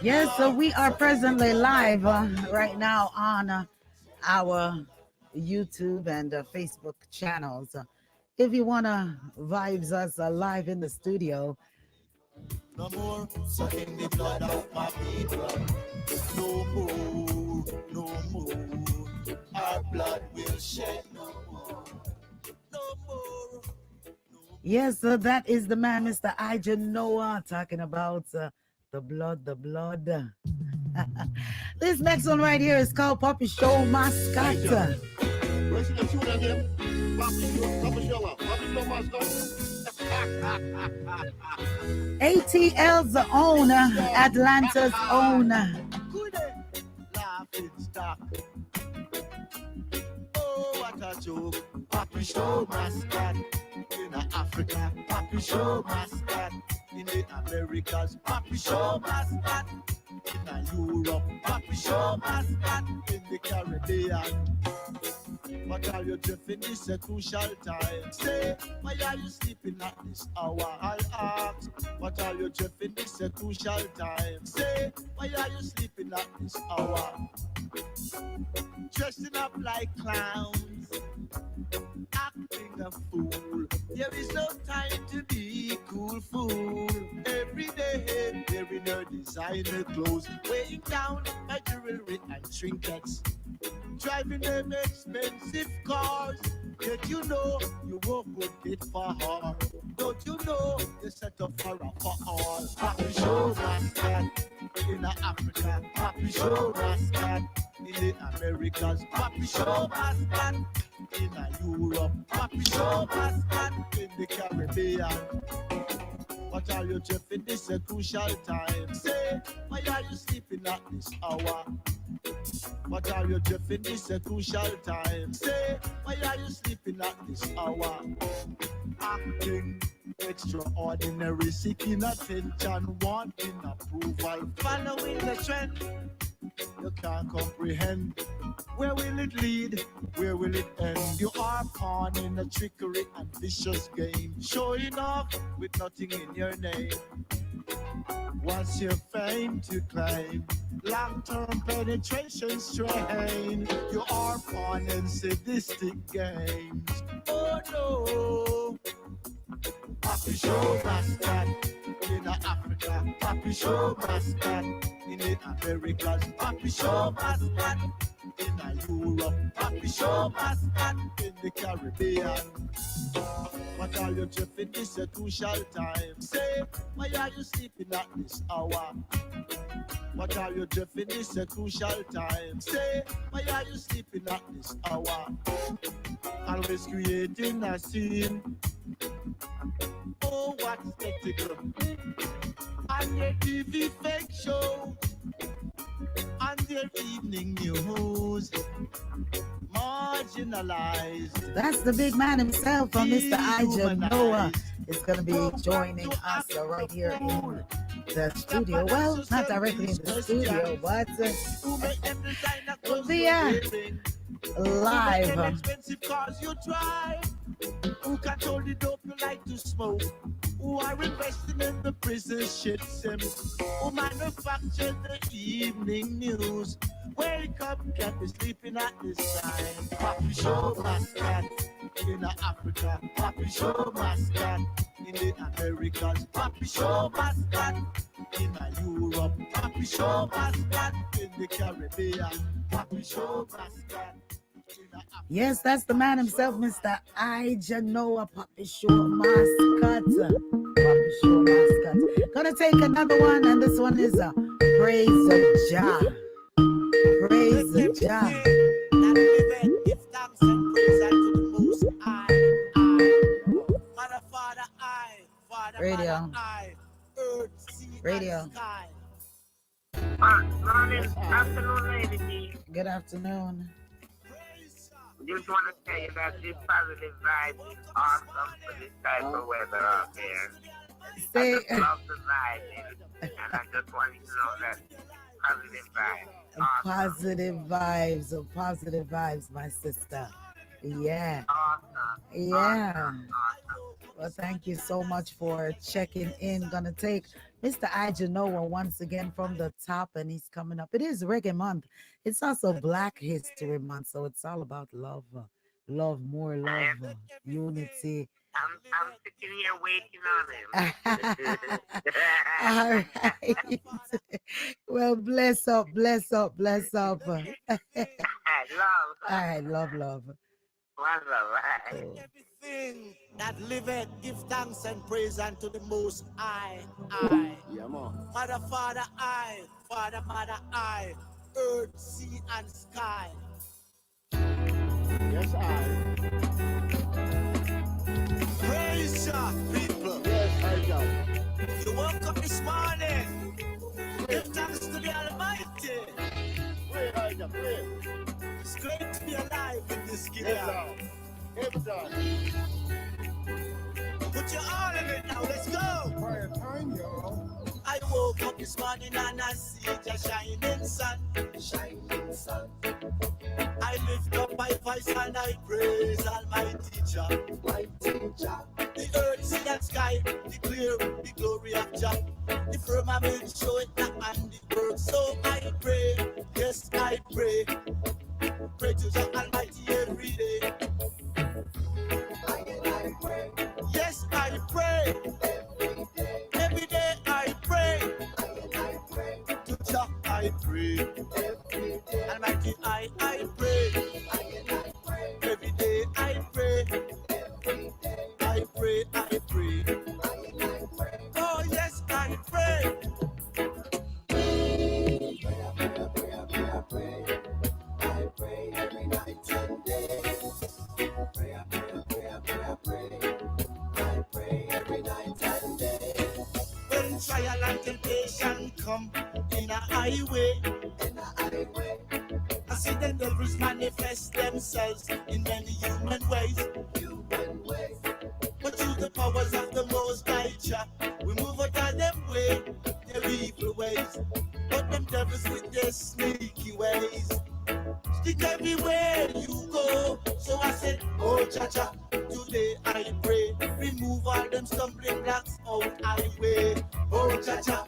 Yes, so we are presently live right now on our YouTube and Facebook channels. If you want to vibes us live in the studio, no more, so in the blood of my people. No more, no more. Our blood will shed no more. No more. Yes, so that is the man, Mr. Ijahknowa, talking about the blood, the blood. This next one right here is called Puppy Show Mascot. ATL's own, Atlanta's own. Laughing stock. Oh, what a joke. Puppy Show Mascot. In Africa, Puppy Show Mascot. In the Americas, Puppy Show Mascot. In Europe, Puppy Show Mascot. In the Caribbean. What are you drifting? This a crucial time. Say, why are you sleeping at this hour? I'll ask. What are you drifting? This a crucial time. Say, why are you sleeping at this hour? Dressing up like clowns, acting a fool. There is no time to be cool fool. Every day, wearing your designer clothes, weighing down my jewelry and trinkets, driving them expensive cars. Yet you know you won't get far. Don't you know you're set up for a for all? Puppy Show Mascot in Africa, Puppy Show Mascot in the Americas, Puppy Show Mascot in Europe, Puppy Show Mascot in the Caribbean. What are you drifting? This a crucial time. Say, why are you sleeping at this hour? What are you drifting? This a crucial time. Say, why are you sleeping at this hour? Acting extraordinary, seeking attention, wanting approval, following the trend. You can't comprehend. Where will it lead? Where will it end? You are pawn in a trickery and vicious game, showing off with nothing in your name. What's your fame to claim? Long-term penetration strain. You are pawn in sadistic games. Oh no! Puppy Show Mascot in Africa, Puppy Show Mascot in the Americas, Puppy Show Mascot in Europe, Puppy Show Mascot in the Caribbean. What are you drifting? This a crucial time. Say, why are you sleeping at this hour? What are you drifting? This a crucial time. Say, why are you sleeping at this hour? Always creating a scene. Oh, what spectacle! On your TV fake show, on their evening news, marginalized. That's the big man himself, Mr. Ijahknowa, is going to be joining us right here in the studio. Well, not directly in the studio, but live. Expensive cars you drive. Who control the dope you like to smoke? Who are investing in the prison shit sim? Who manufacture the evening news? Wake up, can't be sleeping at this time. Puppy Show Mascot in Africa, Puppy Show Mascot in the Americas, Puppy Show Mascot in Europe, Puppy Show Mascot in the Caribbean, Puppy Show Mascot. Yes, that's the man himself, Mr. Ijahknowa, Puppy Show Mascot. Puppy Show Mascot. Gonna take another one, and this one is a Praise the Jah. Praise the Jah. Give thanks and praise unto the Most High. Father, Father, I. Father, Radio. Father, I. Earth, sea, Radio. and sky. Morning, afternoon, lady. Good afternoon. Just want to tell you that this positive vibe is awesome for this type of weather out there. Say, I just love the vibe, and I just want you to know that positive vibe. Awesome. Positive vibes, my sister. Yeah. Awesome. Yeah. Awesome. Well, thank you so much for checking in. Gonna take Mr. Ijahknowa once again from the top, and he's coming up. It is Reggae Month. It's also Black History Month, so it's all about love, love, more love, unity. I'm sitting here waiting on him. All right. Well, bless up, bless up, bless up. All Love. right, love, love. One love. Cool. Everything that liveth, give thanks and praise unto the Most High. I. Yeah, man. Father, I. Father, Mother, I. Earth, sea, and sky. Yes, I. Praise Jah, people. Yes, I got. You woke up this morning. Give thanks to the Almighty. Pray, I got. Pray. It's great to be alive in this Yes, kingdom. I. Every time. Put your all in it now. Let's go. Prayer time, y'all. I woke up this morning and I see the shining sun. Shining sun. I lift up my voice and I praise Almighty Jah. Mighty Jah. The earth, sea, and sky declare the glory of Jah. The firmament show it that and the earth. So I pray, yes I pray. Pray to Jah Almighty every day. I pray. Yes I pray. Every day I pray. To Jah I pray. Almighty I pray. Every day I pray. I pray, I pray. Oh yes, I pray. I pray every night and day. I pray every night and day. When trial and temptation come in a highway, I see the devils manifest themselves in many human ways. But through the powers of the Most High Jah, we move out of them way, their evil ways. But them devils with their sneaky ways stick everywhere you go. So I said, oh Jah Jah, today I pray, remove all them stumbling blocks out highway. Oh Jah Jah.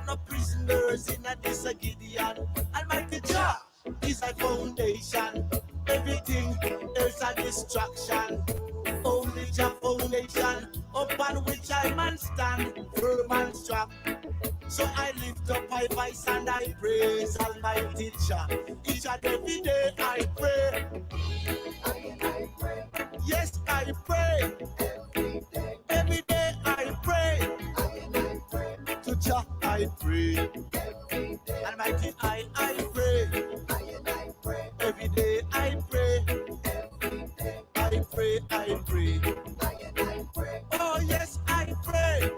No prisoners in a Gideon. Almighty Jah is a foundation. Everything else a distraction. Only Jah foundation, upon which I man stand, firm and strong. So I lift up my voice and I praise Almighty Jah. Each and every day I pray. I pray. Yes, I pray. Every day I pray. To Jah I pray. Almighty I pray. Every day I pray. I pray, I pray. Oh yes, I pray.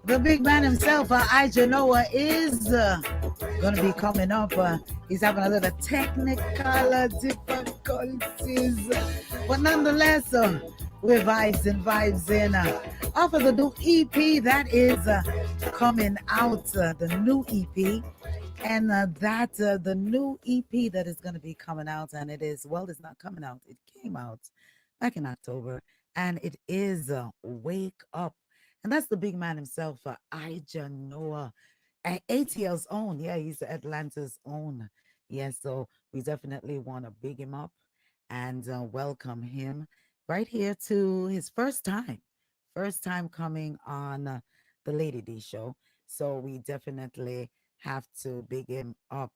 The big man himself, Ijahknowa, is going to be coming up. He's having a little technical difficulties. But nonetheless, we're vibes in. Off of the new EP that is coming out, the new EP. And the new EP that is going to be coming out, and it is, well, it's not coming out. It came out back in October, and it is Wake Up. And that's the big man himself, Ijahknowa, ATL's own. Yeah, he's Atlanta's own. Yeah, so we definitely want to big him up and welcome him right here to his first time coming on the Lady D show. So we definitely have to big him up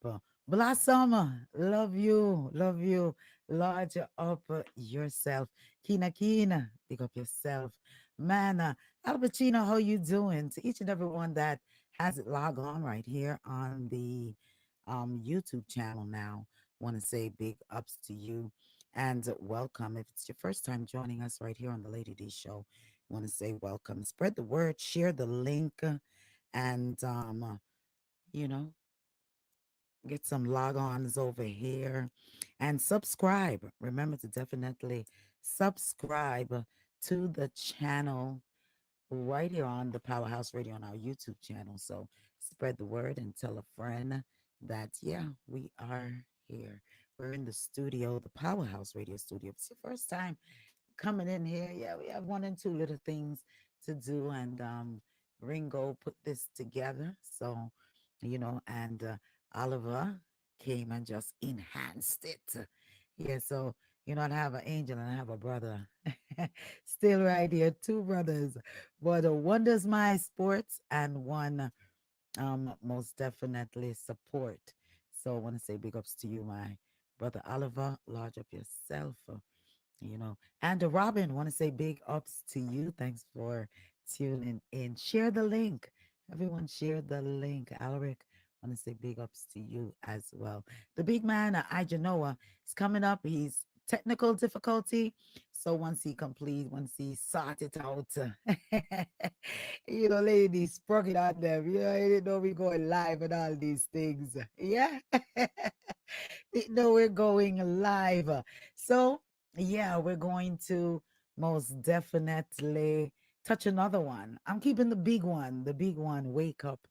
Blossom, love you. Lodge up yourself. Kina Kina, pick up yourself. Man, Al Pacino, how you doing? To each and everyone that has it log on right here on the YouTube channel now, want to say big ups to you and welcome. If it's your first time joining us right here on the Lady D Show, want to say welcome. Spread the word, share the link, and you know, get some log-ons over here and subscribe. Remember to definitely subscribe to the channel right here on the Powerhouse Radio on our YouTube channel. So spread the word and tell a friend that, yeah, we are here. We're in the studio, the Powerhouse Radio studio. If it's your first time coming in here, yeah, we have one and two little things to do. And Ringo put this together. So, and Oliver came and just enhanced it. Yeah, so I have an angel and I have a brother. Still right here, two brothers. But one does my sports and one most definitely support. So I want to say big ups to you, my brother Oliver. Lodge up yourself. And Robin, want to say big ups to you. Thanks for tuning in. Share the link. Everyone share the link. Alaric, want to say big ups to you as well. The big man, Ijahknowa, is coming up. He's technical difficulty. So once he sort it out, ladies, sprung it on them. You didn't know we going live and all these things. Yeah. Didn't know we're going live. So yeah, we're going to most definitely touch another one. I'm keeping the big one. Wake up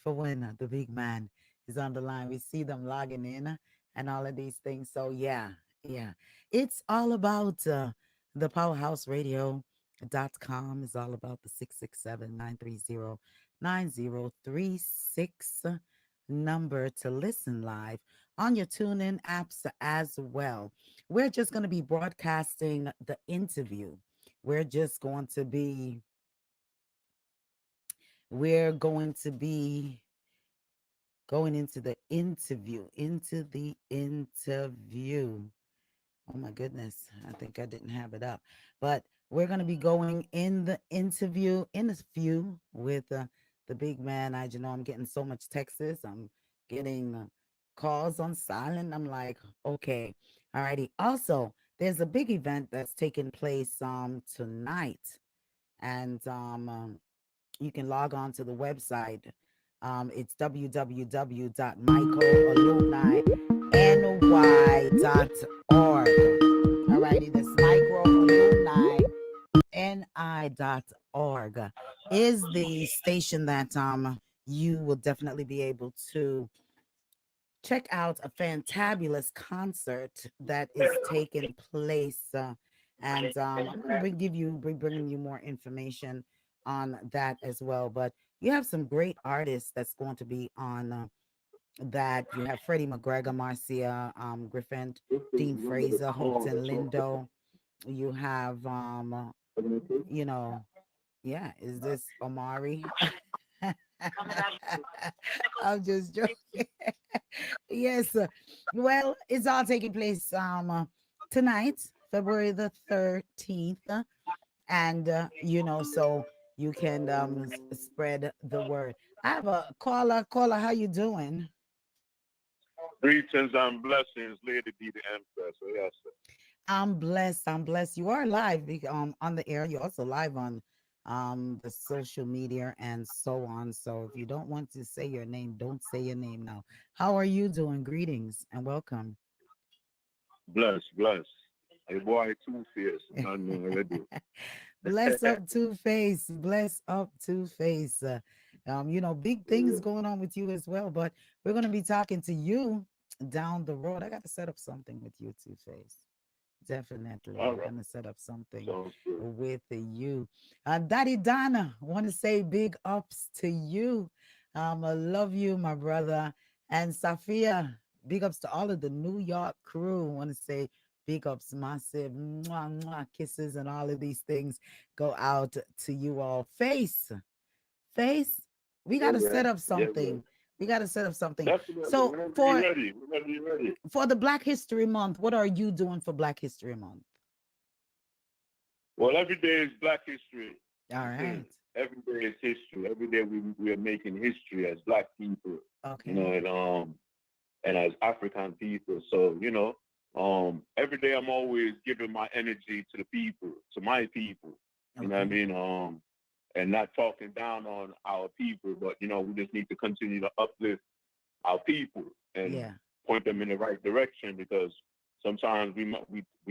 for when the big man is on the line. We see them logging in and all of these things. So yeah, yeah, it's all about the Powerhouse Radio.com. Is all about the 667-930-9036 number to listen live on your TuneIn apps as well. We're just going to be broadcasting the interview. We're just going to be, we're going to be going into the interview. Oh my goodness, I think I didn't have it up. But we're going to be going in the interview in a few with the big man. I'm getting so much texts. I'm getting calls on silent. I'm like, okay, all righty. Also, there's a big event that's taking place tonight. And you can log on to the website. It's www.microalumni.ny.org. Alrighty, this microalumni.ni.org is the station that you will definitely be able to check out a fantabulous concert that is taking place. And I'm going to be bringing you more information on that as well. But you have some great artists that's going to be on that. You have Freddie McGregor, Marcia Griffin, Dean Fraser, Hopeton Lindo. You have, you know, yeah, is this Omari? I'm just joking. Yes. Well, it's all taking place tonight, February the 13th. And so you can spread the word. I have a caller. Caller, how you doing? Greetings and blessings, Lady D, the Empress. Oh, yes, sir. I'm blessed. I'm blessed. You are live on the air. You're also live on the social media and so on. So if you don't want to say your name, don't say your name now. How are you doing? Greetings and welcome. Bless, bless. Hey, boy, too fierce. I know already. Bless up Two Face. Bless up Two Face. Big things going on with you as well. But we're gonna be talking to you down the road. I got to set up something with you, Two Face. Definitely. All We're right. going to set up something Sounds good. with you. Daddy Donna, want to say big ups to you. I love you, my brother. And Safia, big ups to all of the New York crew. Want to say big ups, massive mwah, mwah, kisses and all of these things go out to you all. Face, we got Yeah, to yeah. set up Yeah, yeah. something. We got to set up something. Definitely. So Whenever you're ready. Whenever you're ready. for the Black History Month, what are you doing for Black History Month? Well, every day is Black History. All right. Every day is history. Every day we are making history as Black people. Okay. You know, and as African people. So, every day I'm always giving my energy to the people, to my people. You know what I Okay. mean? And not talking down on our people, but we just need to continue to uplift our people and Yeah. point them in the right direction, because sometimes we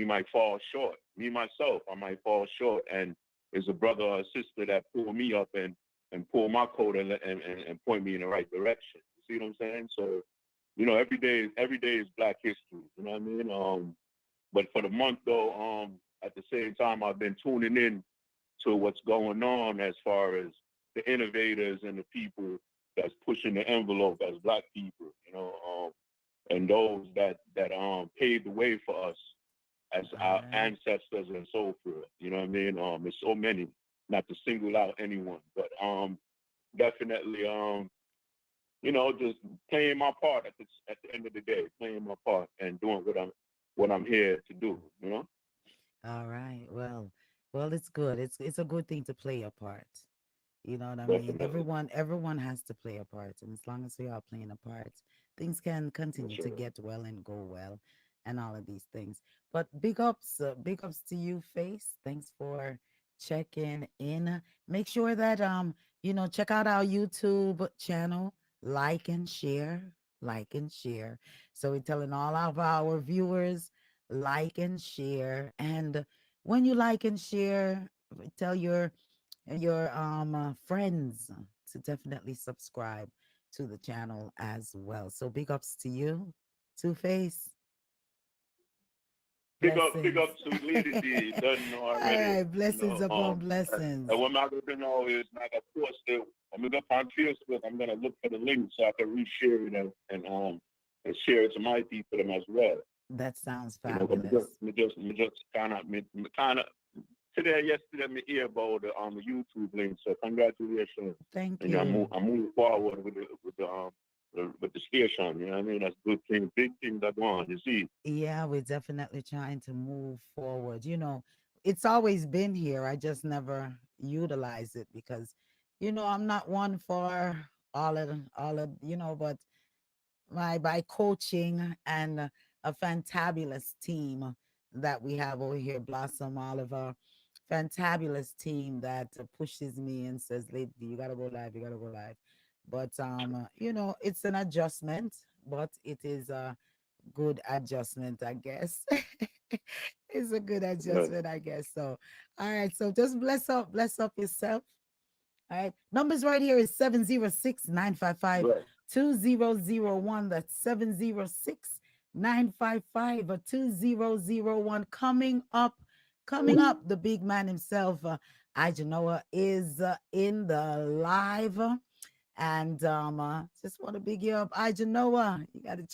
might fall short. Me myself, I might fall short, and there's a brother or a sister that pull me up and pull my coat and point me in the right direction. You see what I'm saying? So every day is Black History. You know what I mean? But for the month though, at the same time, I've been tuning in to what's going on as far as the innovators and the people that's pushing the envelope as Black people. And those that paved the way for us as our ancestors and so forth. You know what I mean? There's so many, not to single out anyone, but definitely just playing my part at the end of the day, playing my part and doing what I'm here to do. All right. Well, it's good. It's a good thing to play a part. You know what I mean? Definitely. Everyone has to play a part, and as long as we are playing a part, things can For continue to sure. get well and go well, and all of these things. But big ups to you, Face. Thanks for checking in. Make sure that check out our YouTube channel, like and share. So we're telling all of our viewers, like and share, and when you like and share, tell your friends to definitely subscribe to the channel as well. So big ups to you, Two Face. Big Blessings. up to Lady D, doesn't know All already. right, blessings upon blessings. And what I'm going to know is, like, of course, I'm going to go on Facebook. I'm going to look for the link so I can reshare it and share it to my people them as well. That sounds But fabulous. me just kind of today, yesterday, me hear about the YouTube link. So congratulations. Thank And you. I'm moving forward with the station. You know what I mean? That's good thing, big thing that one. You see. Yeah, we're definitely trying to move forward. It's always been here. I just never utilize it because, I'm not one for but by coaching and a fantabulous team that we have over here, Blossom Oliver, fantabulous team that pushes me and says, "Lady, you gotta go live, you gotta go live." But it's an adjustment, but it is a good adjustment, I guess. It's a good Right. adjustment, I guess. So, all right. So just bless up yourself. All right. Numbers right here is 706-955-2001. That's 706-955-2001. Coming up, the big man himself, Ijahknowa, is in the live. And just want to big you up. Ijahknowa, you got to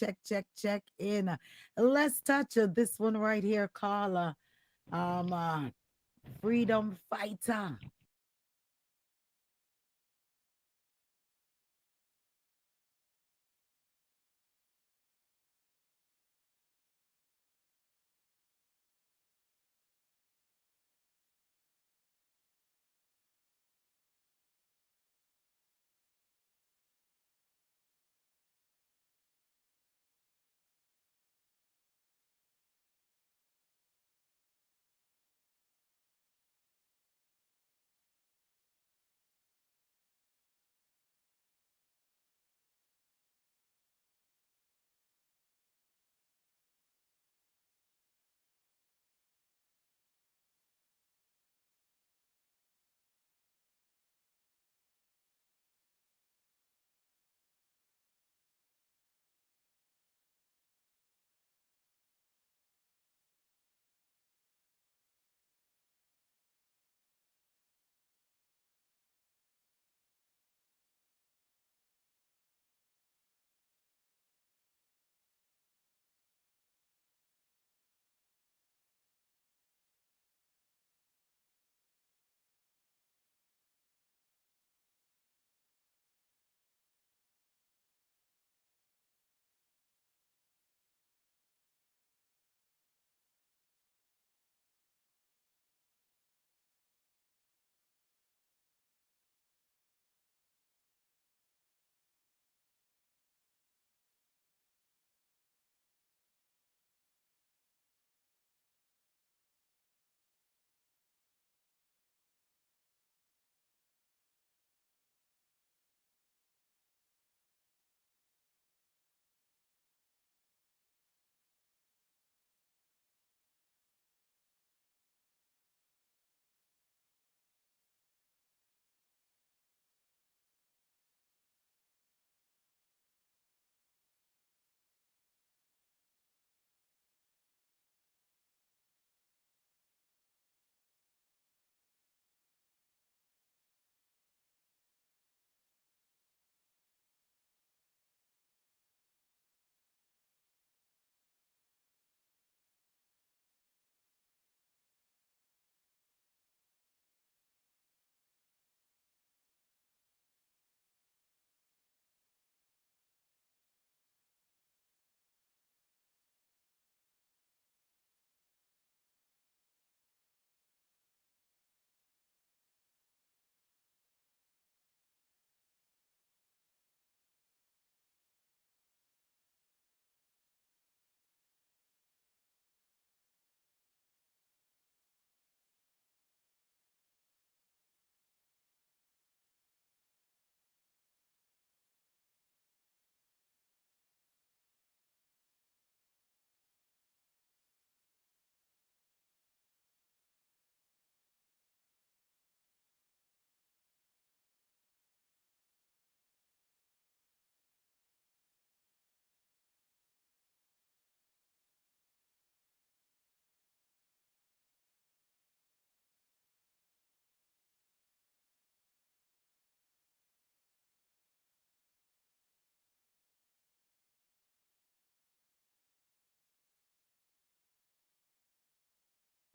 check in. Let's touch this one right here, Carla. Freedom Fighter.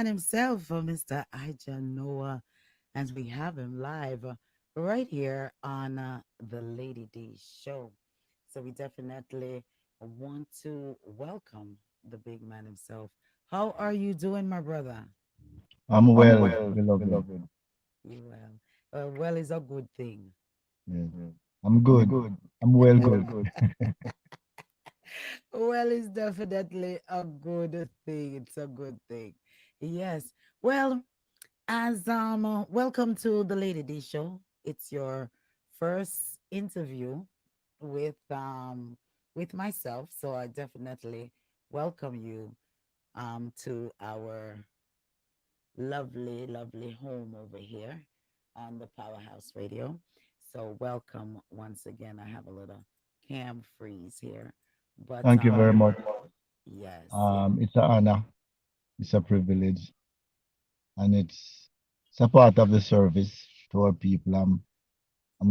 And himself, Mr. Ijahknowa, and we have him live right here on the Lady D show. So we definitely want to welcome the big man himself. How are you doing, my brother? I'm I'm well, well, beloved. beloved. You well. Well is a good thing. Yes. I'm I'm good. good. I'm well I'm well good. good. Well, it's definitely a good thing. It's a good thing. Yes. Well, as welcome to the Lady D show. It's your first interview with myself, so I definitely welcome you to our lovely, lovely home over here on the Powerhouse Radio. So welcome once again. I have a little cam freeze here, but Thank you Thank very you much. very much. Yes, yes. It's an honor. It's a privilege, and it's a part of the service to our people. I'm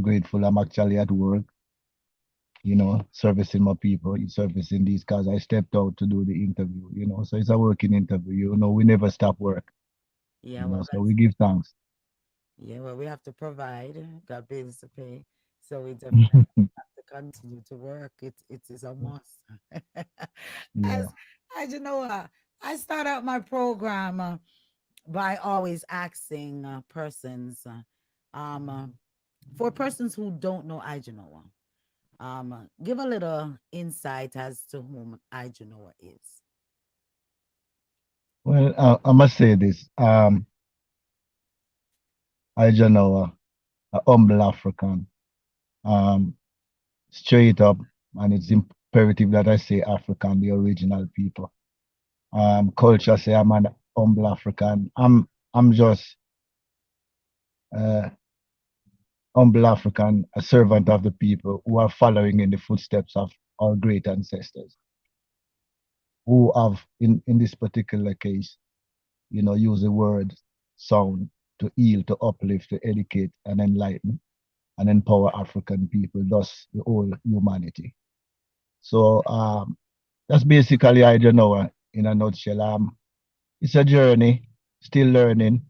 grateful. I'm actually at work, servicing my people, servicing these cars. I stepped out to do the interview, so it's a working interview. We never stop work, Yeah, well, so that's we give thanks. yeah. Well, we have to provide. Got bills to pay, so we definitely have to continue to work. It is a must. Yeah. As you know, I start out my program by always asking persons, um, uh, for persons who don't know Ijahknowa, give a little insight as to whom Ijahknowa is. Well, I must say this. Ijahknowa, a humble African. Um, Straight up, and it's imperative that I say African, the original people. Culture say I'm an humble African. I'm just uh, humble African, a servant of the people who are following in the footsteps of our great ancestors, who have in this particular case, use the word sound to heal, to uplift, to educate and enlighten and empower African people, thus the whole humanity. So that's basically I don't know in a nutshell. It's a journey, still learning,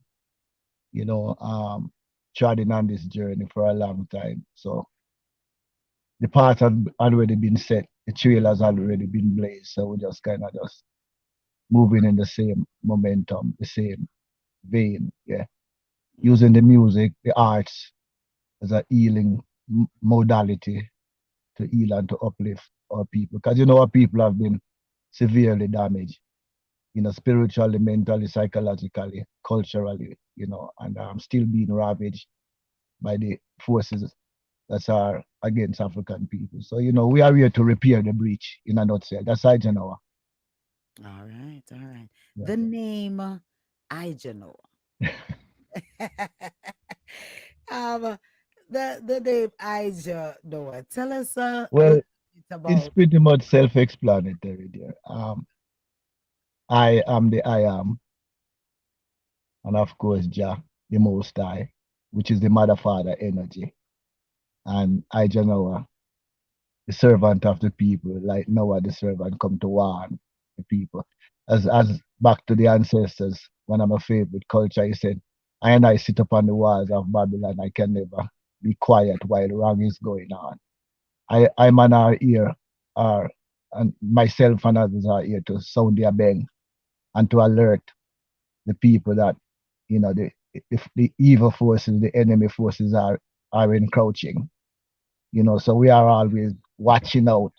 you know, um, treading on this journey for a long time. So the path had already been set, the trail has already been blazed. So we just kind of just moving in the same momentum, the same vein, yeah. Using the music, the arts as a healing modality to heal and to uplift our people. Because our people have been severely damaged, spiritually, mentally, psychologically, culturally, and still being ravaged by the forces that are against African people. So, we are here to repair the breach in a nutshell. That's Ijahknowa. All right, all right. Yeah. The name Ijahknowa. um, the name Ijahknowa. Tell us a Well, little bit it's about. pretty much self-explanatory there. I am the I am, and of course, Jah, the Most High, which is the Mother Father energy, and Ijahknowa, the servant of the people, like Noah the servant come to warn the people. As back to the ancestors, one of my favorite culture, he said, I and I sit upon the walls of Babylon, I can never be quiet while wrong is going on. I'm an our ear, are and myself and others are here to sound their bell and to alert the people that the evil forces, the enemy forces are encroaching. So we are always watching out,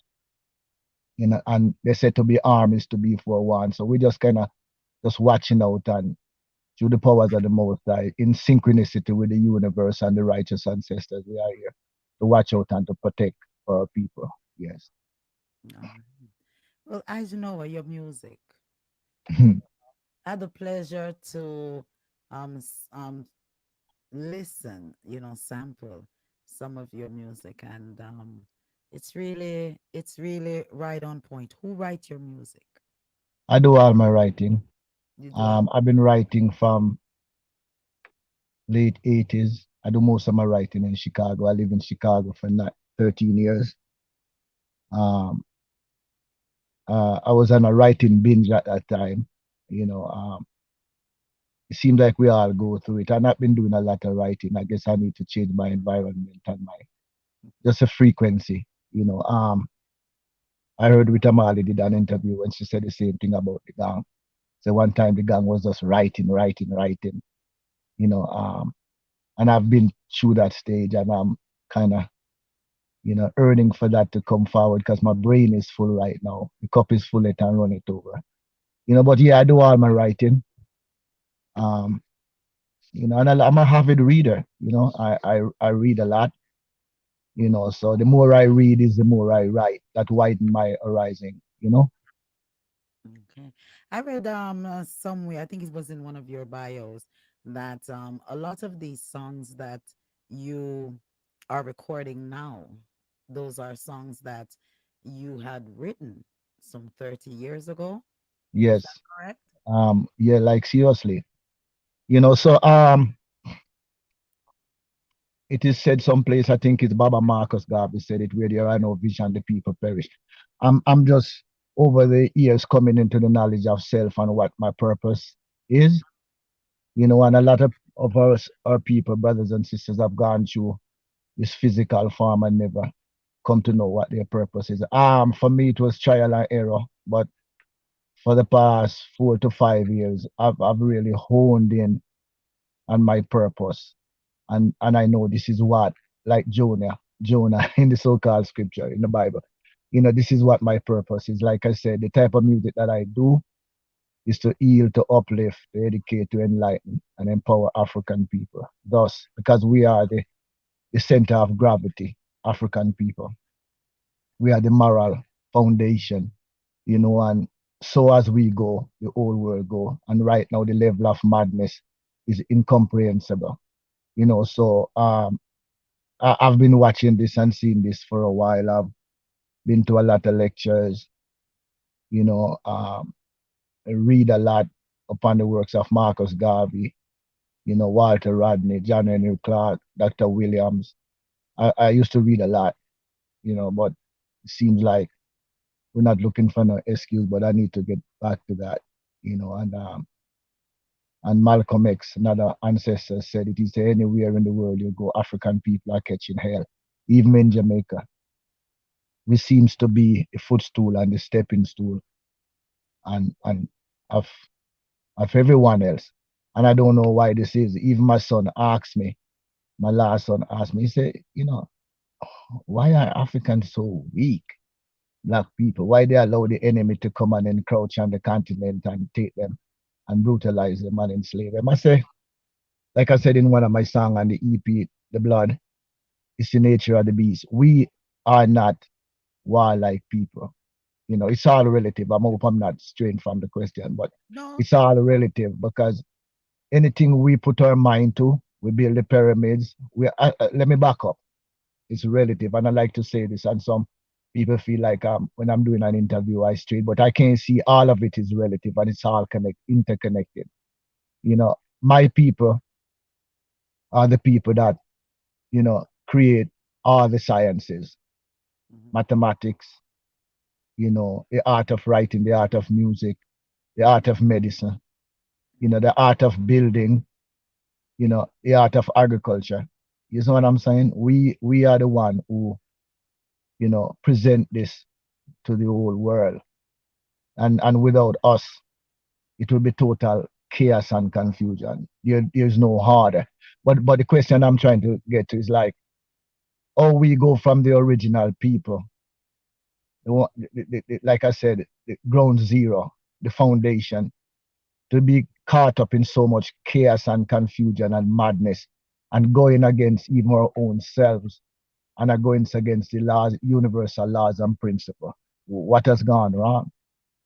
and they said to be armed is to be forewarned. So we just kind of just watching out and through the powers of the Most High, in synchronicity with the universe and the righteous ancestors, we are here to watch out and to protect our people. Yes. All right. Well, Ijahknowa, your music. I had the pleasure to listen, sample some of your music, and it's really right on point. Who write your music? I do all my writing. You do all. I've been writing from late 80s. I do most of my writing in Chicago. I live in Chicago for 13 years. Um, I was on a writing binge at that time. You know, it seems like we all go through it. And I've been doing a lot of writing. I guess I need to change my environment and my just a frequency. I heard Rita Marley did an interview and she said the same thing about the gang. So one time the gang was just writing, you know. And I've been through that stage and I'm kind of, earning for that to come forward because my brain is full right now. The cup is full, it and run it over. But yeah, I do all my writing. Um, and I'm a avid reader, I read a lot, so the more I read is the more I write. That widen my horizon. Okay. I read somewhere, I think it was in one of your bios, that a lot of these songs that you are recording now, those are songs that you had written some 30 years ago. Is Yes. that correct? Yeah, like seriously. So it is said someplace, I think it's Baba Marcus Garvey said it, where there are no vision, the people perish. I'm just over the years coming into the knowledge of self and what my purpose is, and a lot of us, our people, brothers and sisters, have gone through this physical form and never come to know what their purpose is. For me, it was trial and error, but for the past 4 to 5 years, I've really honed in on my purpose, and I know this is what, like Jonah in the so-called scripture in the Bible, this is what my purpose is. Like I said, the type of music that I do is to heal, to uplift, to educate, to enlighten, and empower African people. Thus, because we are the center of gravity, African people, we are the moral foundation, and so as we go, the whole world go. And right now, the level of madness is incomprehensible. So I've been watching this and seeing this for a while. I've been to a lot of lectures, you know, um, I read a lot upon the works of Marcus Garvey, Walter Rodney, John Henry Clark, Dr. Williams. I used to read a lot, but it seems like we're not looking for no excuse, but I need to get back to that, and Malcolm X, another ancestor, said it is anywhere in the world you go, African people are catching hell. Even in Jamaica, we seems to be a footstool and a stepping stool and of everyone else. And I don't know why this is. Even my son asked me, my last son asked me, he said, why are Africans so weak? Black people, why they allow the enemy to come and encroach on the continent and take them and brutalize them and enslave them? I say, like I said in one of my songs on the EP, The Blood, it's the nature of the beast. We are not warlike people. It's all relative. I hope I'm not straying from the question, but No. it's all relative because anything we put our mind to, we build the pyramids. Let me back up. It's relative, and I like to say this. And some people feel like when I'm doing an interview, I stray, but I can see all of it is relative and it's all interconnected. My people are the people that create all the sciences, mathematics, the art of writing, the art of music, the art of medicine, the art of building, the art of agriculture. You know what I'm saying? We are the one who, present this to the whole world. And without us, it will be total chaos and confusion. There's no order. But the question I'm trying to get to is like, how we go from the original people, like I said, the ground zero, the foundation, to be caught up in so much chaos and confusion and madness and going against even our own selves and are going against the laws, universal laws and principle. What has gone wrong?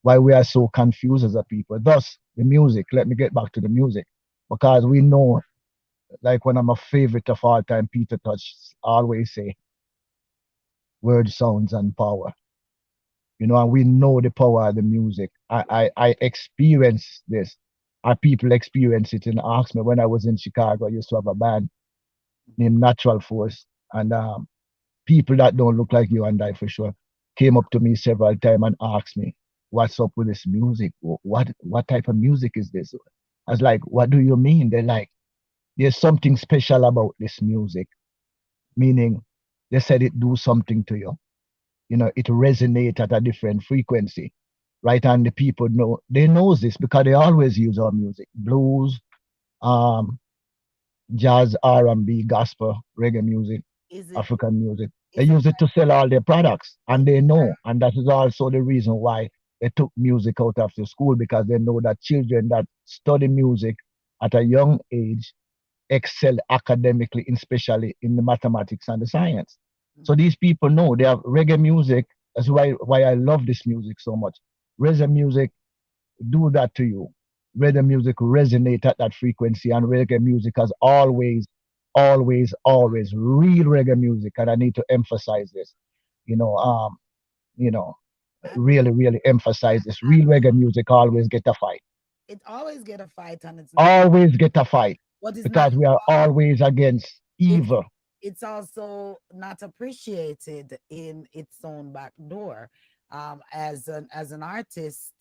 Why we are so confused as a people? Thus, the music. Let me get back to the music because we know, like one of my favorite of all time, Peter Touch always say, word, sounds, and power. And we know the power of the music. I experienced this. Our people experience it and ask me when I was in Chicago. I used to have a band named Natural Force, and people that don't look like you and I for sure came up to me several times and asked me, "What's up with this music? What type of music is this?" I was like, what do you mean? They're like, there's something special about this music, meaning they said it do something to you. You know, it resonate at a different frequency, right? And the people know, they knows this because they always use our music, blues, um, jazz, R&B, gospel, reggae music, Is it African music. They is it use it to sell all their products, and is they know, and that is also the reason why they took music out of the school because they know that children that study music at a young age excel academically, especially in the mathematics and the science. So these people know they have reggae music. That's why I love this music so much. Reggae music do that to you. Reggae music resonate at that frequency, and reggae music has always real reggae music. And I need to emphasize this. You know, you know, really emphasize this. Real reggae music always get a fight. it always get a fight and it's not Always get a fight what is not because we are always against it evil. it's also not appreciated in its own back door. As an artist,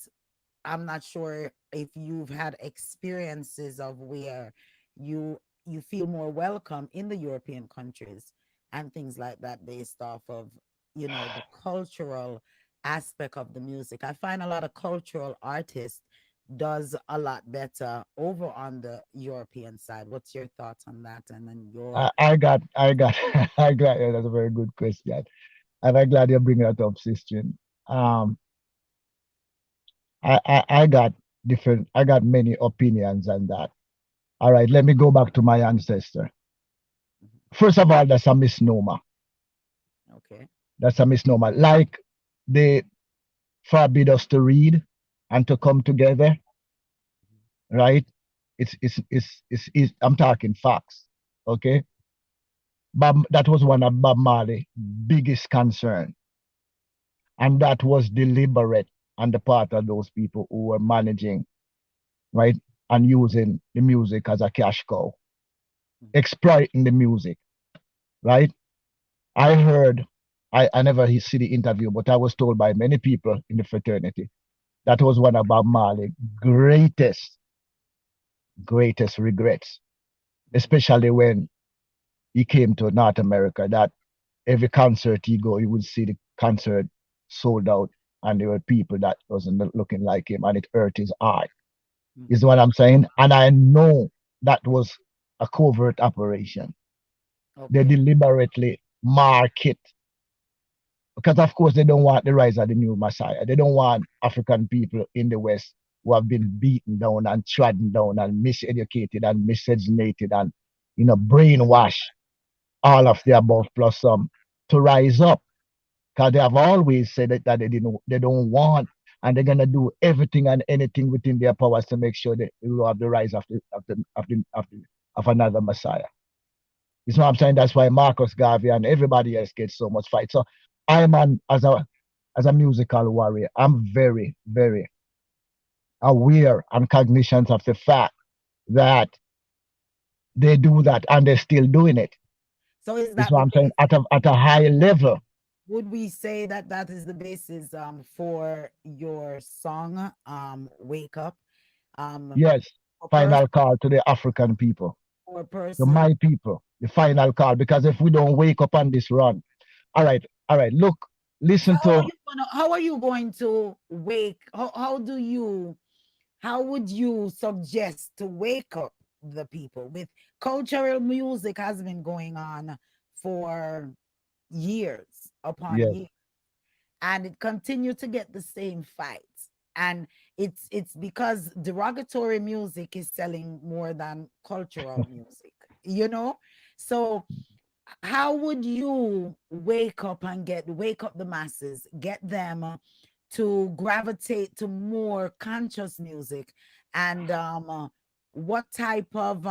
I'm not sure if you've had experiences of where you feel more welcome in the European countries and things like that based off of the cultural aspect of the music. I find a lot of cultural artists does a lot better over on the European side. What's your thoughts on that? And then your I got, I got. That's a very good question, and I'm glad you bring that up, sister. Um, I got different. I got many opinions on that. All right, let me go back to my ancestor. First of all, that's a misnomer. okay. That's a misnomer. Like they forbid us to read and to come together, right? It's I'm talking facts, okay? Bob, that was one of Bob Marley's biggest concern, and that was deliberate on the part of those people who were managing, right, and using the music as a cash cow, exploiting the music, right? I heard, I never see the interview, but I was told by many people in the fraternity that was one of Bob Marley's greatest regrets, especially when he came to North America, that every concert he go, you would see the concert sold out, and there were people that wasn't looking like him, and it hurt his heart. Is what I'm saying, and I know that was a covert operation. They Okay. deliberately mark it because, of course, they don't want the rise of the new Messiah. They don't want African people in the West who have been beaten down and trodden down and miseducated and miscegenated and brainwashed, all of the above plus some, to rise up because they have always said that they don't want, and they're gonna do everything and anything within their powers to make sure that we have the rise of another Messiah. You know what I'm saying? That's why Marcus Garvey and everybody else gets so much fight. So I'm on as a musical warrior. I'm very aware and cognizant of the fact that they do that and they're still doing it. So is Is that what the I'm saying base? at a high level. Would we say that that is the basis for your song Wake Up? Yes, For person final call to the African people, or to person. my people, the final call. Because if we don't wake up on this run, all right, look, So listen to, how are you going to wake how would you suggest to wake up the people with cultural music has been going on for years upon yes, years and it continued to get the same fights and it's because derogatory music is selling more than cultural music, so how would you wake up the masses, get them to gravitate to more conscious music, and what type of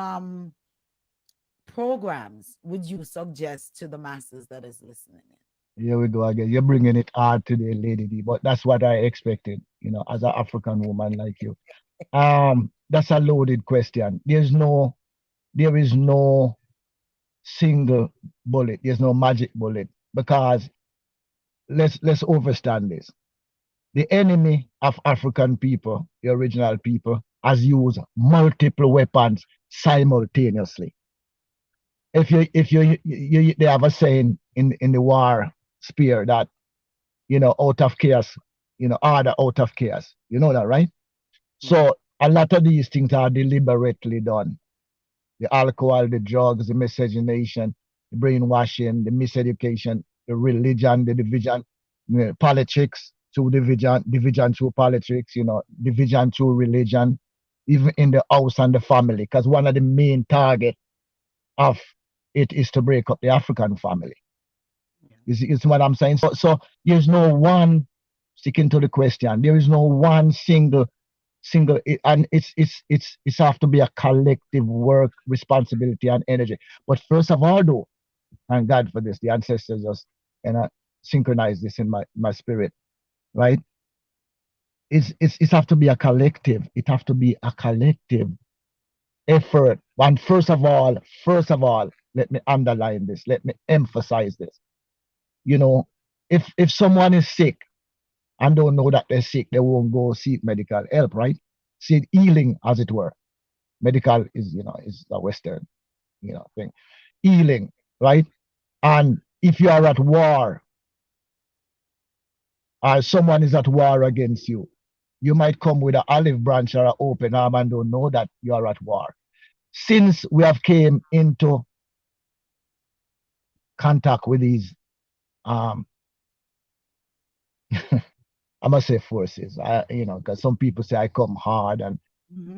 programs would you suggest to the masses that is listening in? here we go again. You're bringing it hard today, Lady D, but that's what I expected, as an African woman like you. That's a loaded question. There is no single bullet. There's no magic bullet because let's understand this. The enemy of African people, the original people, has used multiple weapons simultaneously. If you they have a saying in the war sphere that, out of chaos, order out of chaos. You know that, right? So a lot of these things are deliberately done. The alcohol, the drugs, the miscegenation, the brainwashing, the miseducation, the religion, the division, politics through division, division through politics, division through religion, even in the house and the family. Because one of the main target of it is to break up the African family. You see what I'm saying? So there's no one, sticking to the question, there is no one single and it's have to be a collective work, responsibility and energy. But first of all, though, thank God for this, the ancestors just synchronize this in my spirit, right? It's have to be a collective. It have to be a collective effort. And first of all, let me underline this, let me emphasize this. If someone is sick and don't know that they're sick, they won't go seek medical help, right? Seek healing, as it were. Medical is a Western, thing. Healing, right? And if you are at war, or someone is at war against you, you might come with an olive branch or an open arm and don't know that you are at war. Since we have came into contact with these, I must say forces, because some people say I come hard and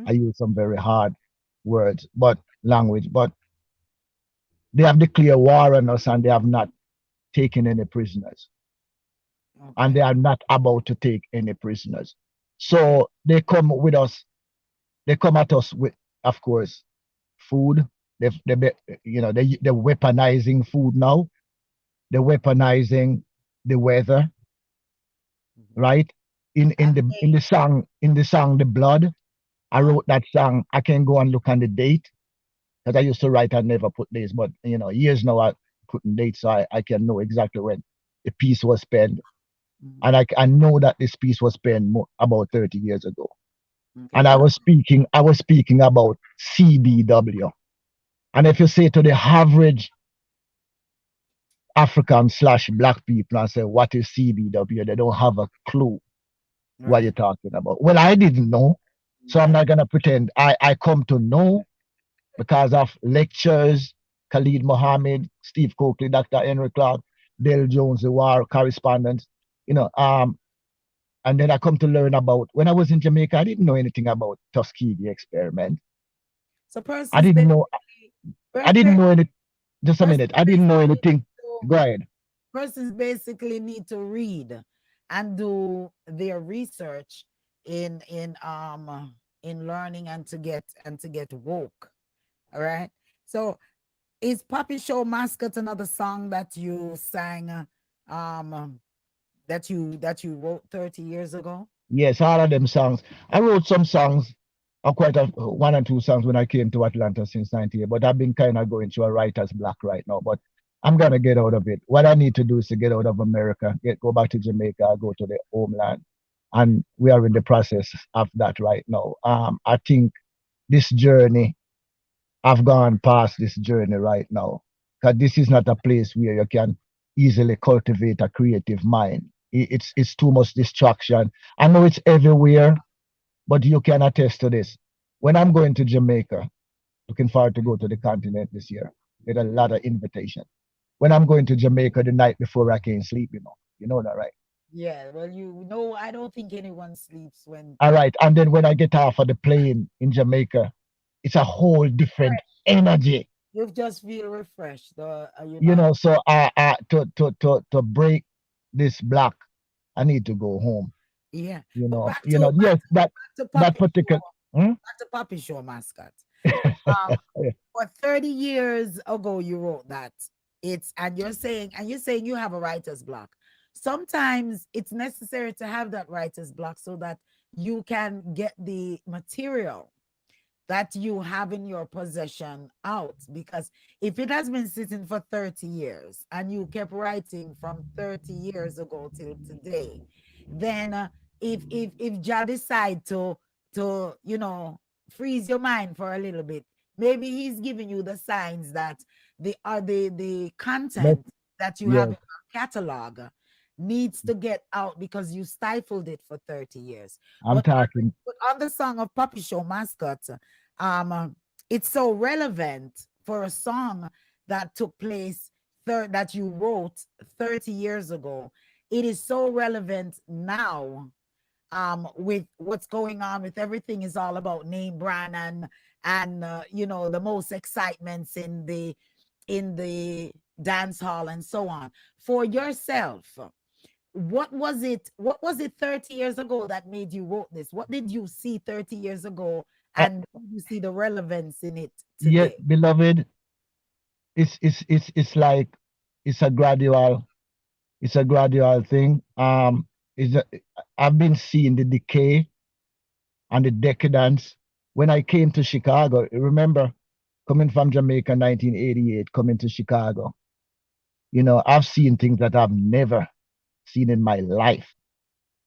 I use some very hard words, but language, but they have declared war on us and they have not taken any prisoners. And they are not about to take any prisoners. So they come with us, they come at us with, of course, food. They're weaponizing food now. They're weaponizing the weather, right? In the song The Blood, I wrote that song. I can go and look on the date, because I used to write and never put dates, but years now I putting dates, so I can know exactly when the piece was penned. And I know that this piece was penned about 30 years ago. And I was speaking about CBW. And if you say to the average African/Black people and say, what is CBW? They don't have a clue what you're talking about. Well, I didn't know, so I'm not gonna pretend. I come to know because of lectures, Khalid Mohammed, Steve Coakley, Dr. Henry Clark, Dale Jones, the war correspondent, and then I come to learn about, when I was in Jamaica, I didn't know anything about Tuskegee experiment. So I didn't know any, just a minute. I didn't know anything. Go ahead. Persons basically need to read and do their research in learning and to get woke. All right. So is Poppy Show Mascot another song that you sang that you wrote 30 years ago? Yes, all of them songs. I wrote some songs, quite one or two songs when I came to Atlanta since '98, but I've been kind of going through a writer's block right now. But I'm gonna get out of it. What I need to do is to get out of America, go back to Jamaica, go to the homeland, and we are in the process of that right now. I think this journey, I've gone past this journey right now, because this is not a place where you can easily cultivate a creative mind. It's too much distraction. I know it's everywhere, but you can attest to this. When I'm going to Jamaica, looking forward to go to the continent this year, get a lot of invitation. When I'm going to Jamaica the night before, I can't sleep, you know that, right? Yeah, well, I don't think anyone sleeps when. All right, and then when I get off of the plane in Jamaica, it's a whole different energy. You just feel refreshed. You know. So to break this block, I need to go home. Yeah. But back yes, that to Poppy particular. Back to Poppy Show Mascot. For 30 years ago, you wrote that. And you're saying you have a writer's block. Sometimes it's necessary to have that writer's block so that you can get the material that you have in your possession out. Because if it has been sitting for 30 years and you kept writing from 30 years ago till today, then if Jah decide to to, you know, freeze your mind for a little bit. Maybe he's giving you the signs that the Let, content that you have yes, in your catalog needs to get out because you stifled it for 30 years. I'm But talking. on the song of Puppy Show Mascot, um, it's so relevant for a song that took place that you wrote 30 years ago. It is so relevant now, with what's going on with everything is all about name brand and you know, the most excitements in the dance hall and so on. For yourself, what was it 30 years ago that made you wrote this? What did you see 30 years ago, Uh, and you see the relevance in it yeah, today? beloved, it's like it's a gradual thing. Is I've been seeing the decay and the decadence. When I came to Chicago, remember coming from Jamaica 1988, coming to Chicago, I've seen things that I've never seen in my life.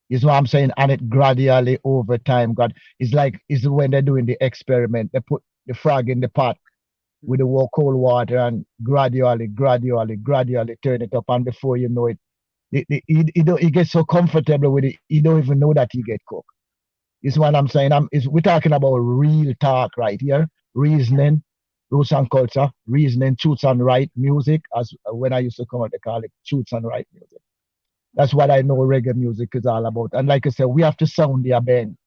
Is what I'm saying. And it gradually over time, God, it's when they're doing the experiment, they put the frog in the pot with the cold water and gradually turn it up. And before you know it, he gets so comfortable with it, he don't even know that he get cooked. Is what I'm saying. We're talking about real talk right here, reasoning, roots and culture, reasoning, truths and right music. As when I used to come out, they call it truths and right music. That's what I know reggae music is all about. And like I said, we have to sound the bang.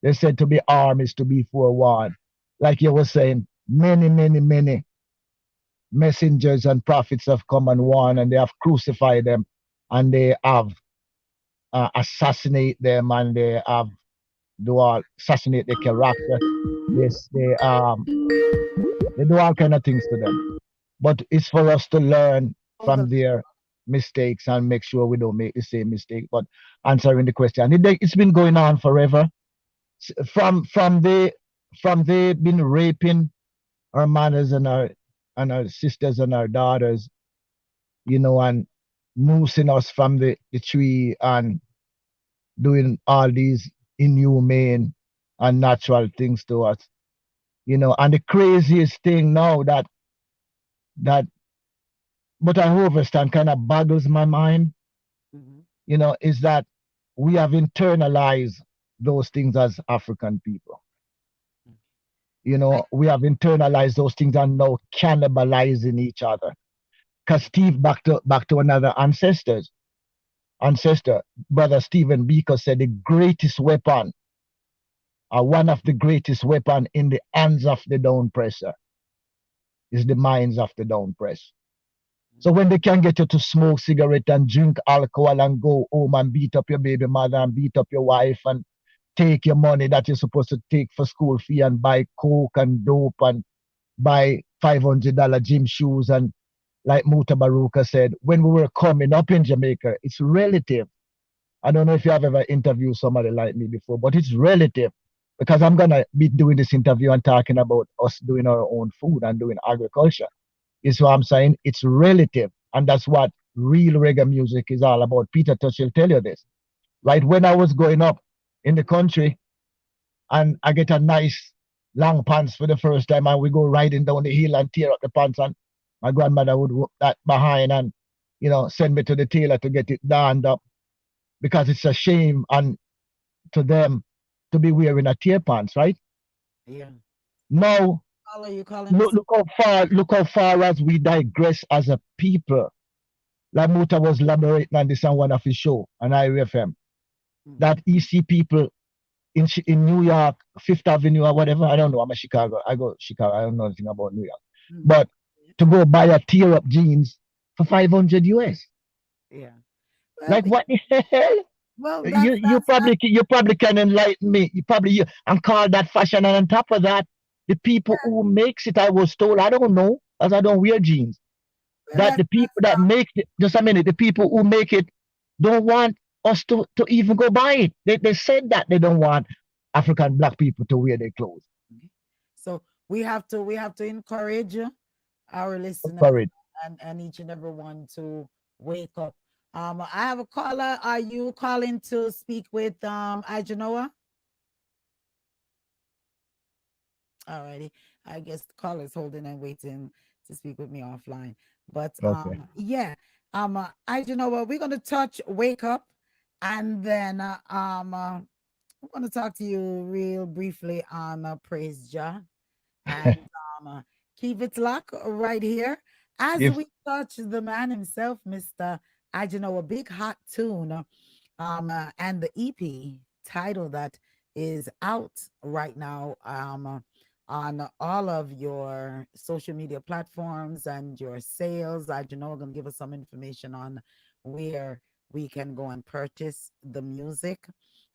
They said to be armed is to be forewarned. Like you were saying, many messengers and prophets have come and warned, and they have crucified them, and they have assassinate them, and they have do all assassinate their character. They do all kind of things to them. But it's for us to learn Hold from on. their mistakes and make sure we don't make the same mistake. But answering the question, it's been going on forever. From they been raping our mothers and our sisters and our daughters, and noosing us from the tree and doing all these inhumane and natural things to us. And the craziest thing now that but I overstand kind of boggles my mind, Mhm. is that we have internalized those things as African people. I, We have internalized those things and now cannibalizing each other. Because Steve, back to another ancestor, brother Stephen Biko said the greatest weapon, one of the greatest weapon in the hands of the down presser is the minds of the down press. So when they can get you to smoke cigarette and drink alcohol and go home and beat up your baby mother and beat up your wife and take your money that you're supposed to take for school fee and buy coke and dope and buy $500 gym shoes, and like Muta Baruka said, when we were coming up in Jamaica, it's relative. I don't know if you have ever interviewed somebody like me before, but it's relative because I'm gonna be doing this interview and talking about us doing our own food and doing agriculture. Is what I'm saying. It's relative, and that's what real reggae music is all about. Peter Tosh will tell you this, right? When I was growing up in the country, and I get a nice long pants for the first time, and we go riding down the hill and tear up the pants, and my grandmother would walk that behind and send me to the tailor to get it darned up because it's a shame and to them to be wearing a tear pants, right? yeah. Now How are you calling look, us? look how far as we digress as a people. Lamuta was elaborating on this on one of his show on IRFM that EC people in New York, Fifth Avenue or whatever. I don't know. I'm a Chicago. I go Chicago. I don't know anything about New York. But to go buy a tear up jeans for 500 US. Yeah. Well, Like what the hell? well, You probably can enlighten me. And call that fashion. And on top of that, the people who makes it, I was told, I don't know, as I don't wear jeans, well, that the people that make it, just a minute, the people who make it don't want us to even go buy it. They said that they don't want African black people to wear their clothes. so we have to encourage our listeners For it. and each and every one to wake up. I have a caller. Are you calling to speak with Ijahknowa? Alrighty. I guess the caller's holding and waiting to speak with me offline. But Okay. yeah. I you know what, we're gonna touch wake up, and then I'm gonna talk to you real briefly on Praise Jah, and keep it locked right here as If we touch the man himself, Mr. A big hot tune, and the EP title that is out right now, on all of your social media platforms and your sales. Gonna give us some information on where we can go and purchase the music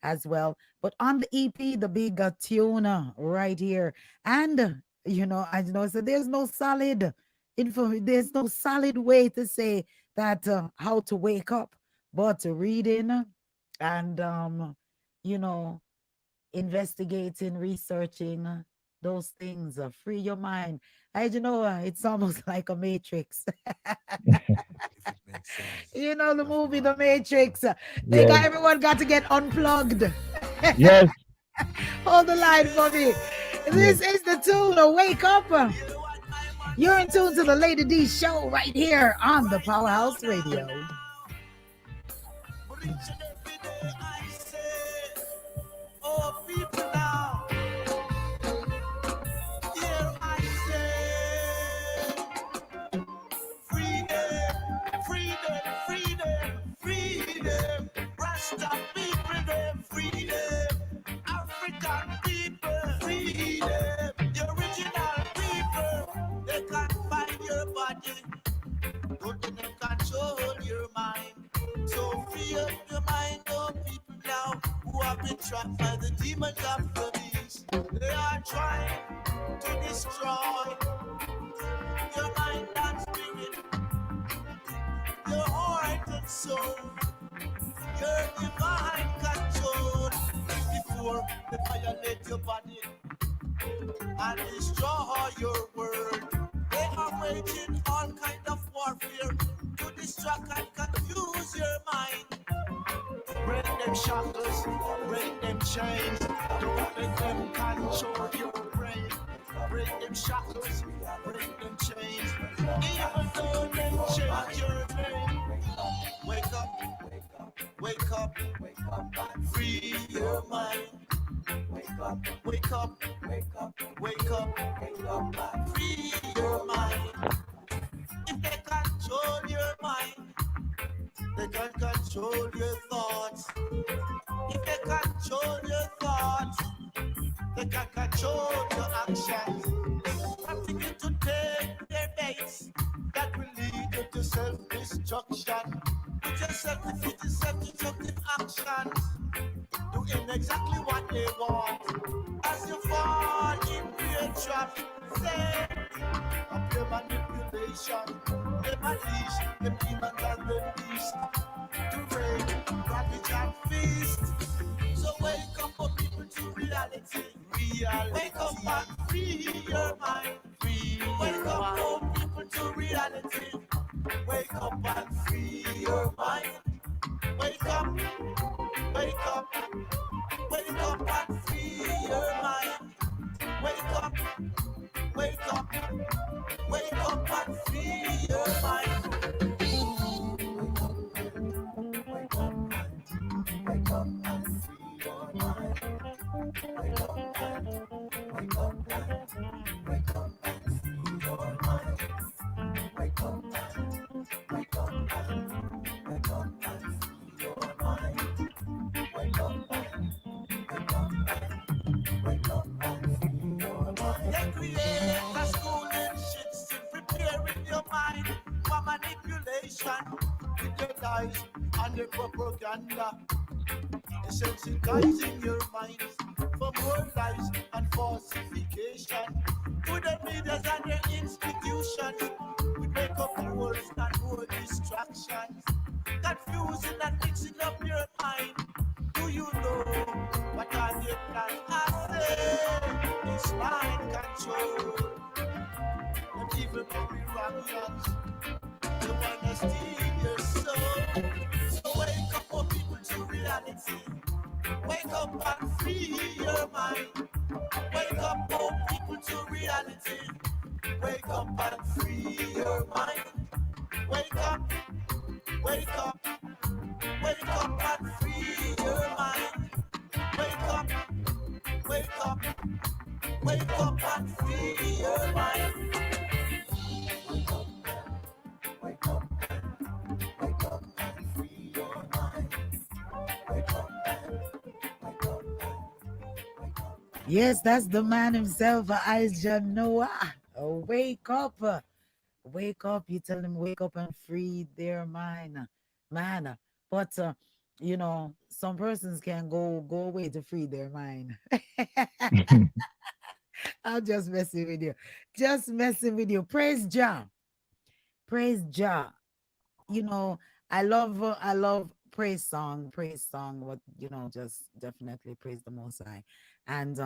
as well. But on the EP, the big tune right here, and so there's no solid info. There's no solid way to say that how to wake up, but reading and you know investigating, researching those things free your mind. It's almost like a matrix. The movie The Matrix. They got yes, everyone got to get unplugged. yes, Hold the line for me. yes. This is the tune to wake up. You're in tune to the Lady D show right here on the Powerhouse Radio. But each and every day I say, oh people now, here I say, freedom, freedom, freedom, freedom, Rasta people, them freedom, African people, freedom, the original people, they can't find your body, don't let them control your mind. So free up your mind, oh people now who have been trapped by the demons of the beast. They are trying to destroy your mind and spirit, your heart and soul, your divine control. Before they violate your body and destroy your world, they are waging all kind of warfare to distract and confuse your mind. Break them shackles, break them chains, don't let them control your brain. Break them shackles, break them chains, even though them change your name. Wake up, wake up, wake up, free your mind. Wake up, wake up, wake up, wake up, wake up, free your mind. If they control your mind, they can control your thoughts. If they control your thoughts, they can control your actions. Continue to take their baits that will lead you to self-destruction. Put yourself into self-destructive actions, doing exactly what they want. As you fall into your trap, say up your manipulation. Them unleash, them demons and them beasts to raid, ravage and feast. So wake up, oh people, to reality. Wake up and free your mind. Wake up, oh people, to reality. Wake up and free your mind. Wake up, wake up, wake up and free your mind. Wake up, wake up, wake up and free your mind. Wake up, wake up and free your mind. Wake up, wake up, wake up and free your mind. Wake up, wake up, wake up and free your mind. Wake up, wake up, wake up and free your mind. They create a schooling shit, preparing your mind for manipulation with their lies and their propaganda. Desensitizing your minds for more lies and falsification. To the leaders and their institutions, we make up the words and more distractions. Confusing and mixing up your mind. Do you know what are their plans? I say it's mind control. And even very wrong, they wanna steal your soul. So wake up, oh people, to reality. Wake up and free your mind. Wake up, oh people, reality. Wake up and free your mind. Wake up, wake up, wake up and free your mind. Wake up, wake up, wake up and free your mind. Wake up, wake up, wake up and free your mind. Wake up, wake up, wake up. Yes, that's the man himself, Ijahknowa. Wake up. Wake up. You tell them wake up and free their mind. Man. But you know, some persons can go away to free their mind. I'm just messing with you. Just messing with you. Praise Jah. Praise Jah. You know, I love praise song, what just definitely praise the most high. And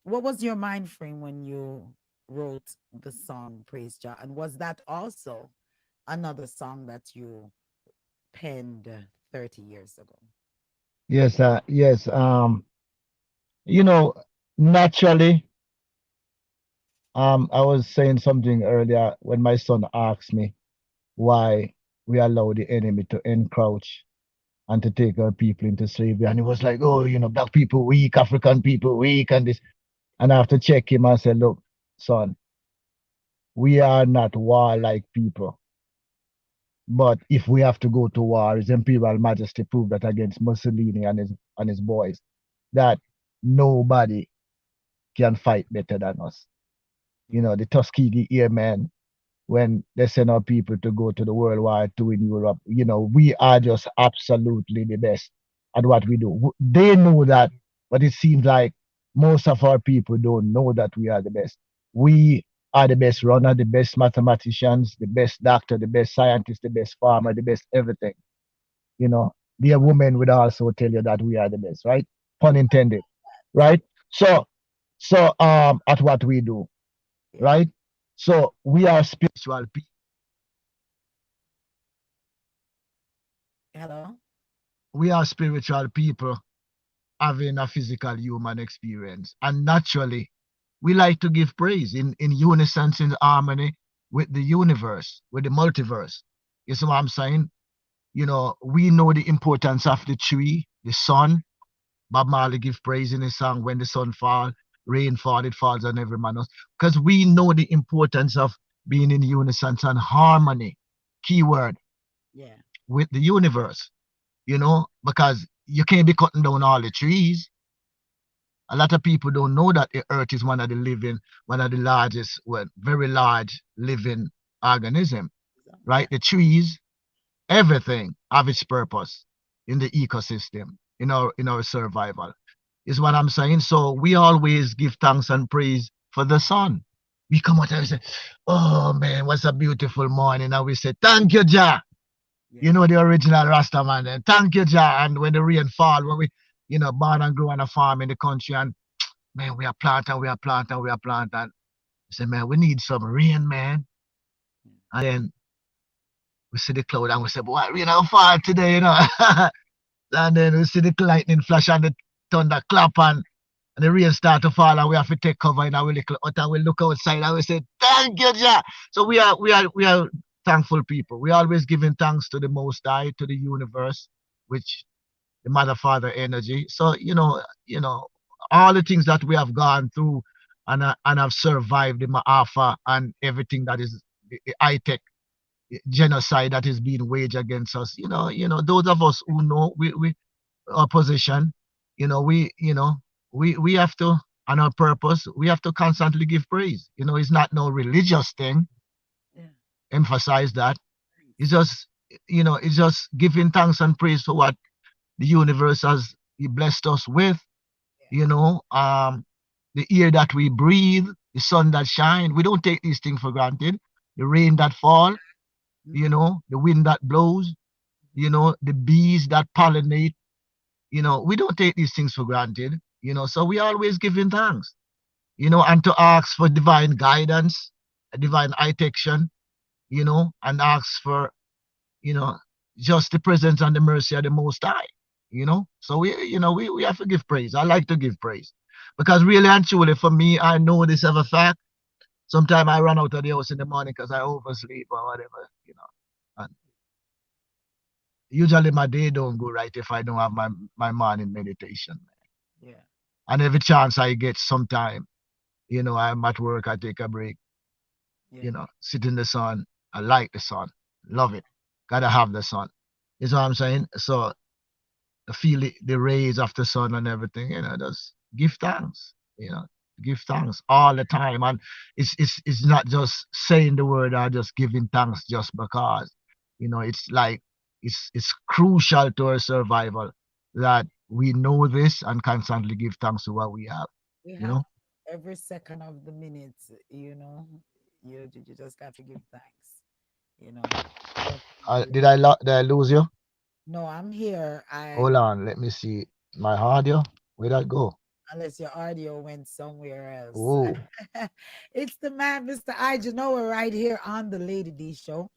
what was your mind frame when you wrote the song Praise Jah? And was that also another song that you penned 30 years ago? Yes, yes. You know, naturally, I was saying something earlier when my son asked me why we allow the enemy to encroach and to take our people into slavery. And he was like, oh, black people weak, African people weak, and this. And I have to check him and say, look, son, we are not warlike people. But if we have to go to war, His Imperial Majesty proved that against Mussolini and his boys, that nobody can fight better than us. The Tuskegee Airmen, when they send our people to go to the World War II in Europe, we are just absolutely the best at what we do. They know that, but it seems like most of our people don't know that we are the best. We are the best runner, the best mathematicians, the best doctor, the best scientist, the best farmer, the best everything. Their women would also tell you that we are the best, right? Pun intended, right? So at what we do, right? So we are spiritual people. Hello? We are spiritual people having a physical human experience. And naturally, we like to give praise in unison, in harmony with the universe, with the multiverse. You see what I'm saying? We know the importance of the tree, the sun. Bob Marley give praise in his song, when the sun fall, rain fall, it falls on every man else. Because we know the importance of being in unison and harmony, keyword, Yeah. with the universe, because you can't be cutting down all the trees. A lot of people don't know that the earth is one of the largest, very large living organism, right? The trees, everything have its purpose in the ecosystem, in our survival, is what I'm saying. So we always give thanks and praise for the sun. We come out and we say, oh man, what's a beautiful morning. And we say, thank you, Jah. Yeah. The original Rasta man. And thank you, Jah. And when the rain fall, when we, born and grow on a farm in the country, and man, we are planting. We say, man, we need some rain, man. And then we see the cloud and we say, boy, rain will fall today, And then we see the lightning flash and the thunder clap, and the rain start to fall, and we have to take cover in our little hut, and we look outside and we say, thank you, Jah. So we are thankful people. We always giving thanks to the Most High, to the universe, which the Mother Father energy. So all the things that we have gone through and have survived the Ma'afa and everything that is the high tech genocide that is being waged against us. Those of us who know we our position, we have to, on our purpose, we have to constantly give praise. It's not no religious thing. Yeah. Emphasize that. It's just giving thanks and praise for what the universe has blessed us with. The air that we breathe, the sun that shine. We don't take these things for granted. The rain that fall, the wind that blows, the bees that pollinate. We don't take these things for granted. So we always giving thanks. And to ask for divine guidance, divine protection, and ask for, just the presence and the mercy of the Most High. So we have to give praise. I like to give praise, because really and truly for me, I know this of a fact. Sometimes I run out of the house in the morning because I oversleep or whatever, you know. And usually my day don't go right if I don't have my morning meditation. Yeah. And every chance I get sometime, you know, I'm at work, I take a break, Yeah. you know, sit in the sun. I like the sun, love it. Gotta have the sun. You know what I'm saying? So I feel the rays of the sun and everything, you know, just give thanks, you know, give thanks all the time. And it's not just saying the word or just giving thanks just because, you know, it's like it's crucial to our survival that we know this and constantly give thanks to what we have, We you have know. every second of the minutes, you know, you just got to give thanks, you know. Definitely. Did I lose you? No, I'm here. I Hold on, let me see my audio. Where'd that go? Unless your audio went somewhere else. Oh, It's the man, Mr. Ijahknowa, right here on the Lady D Show.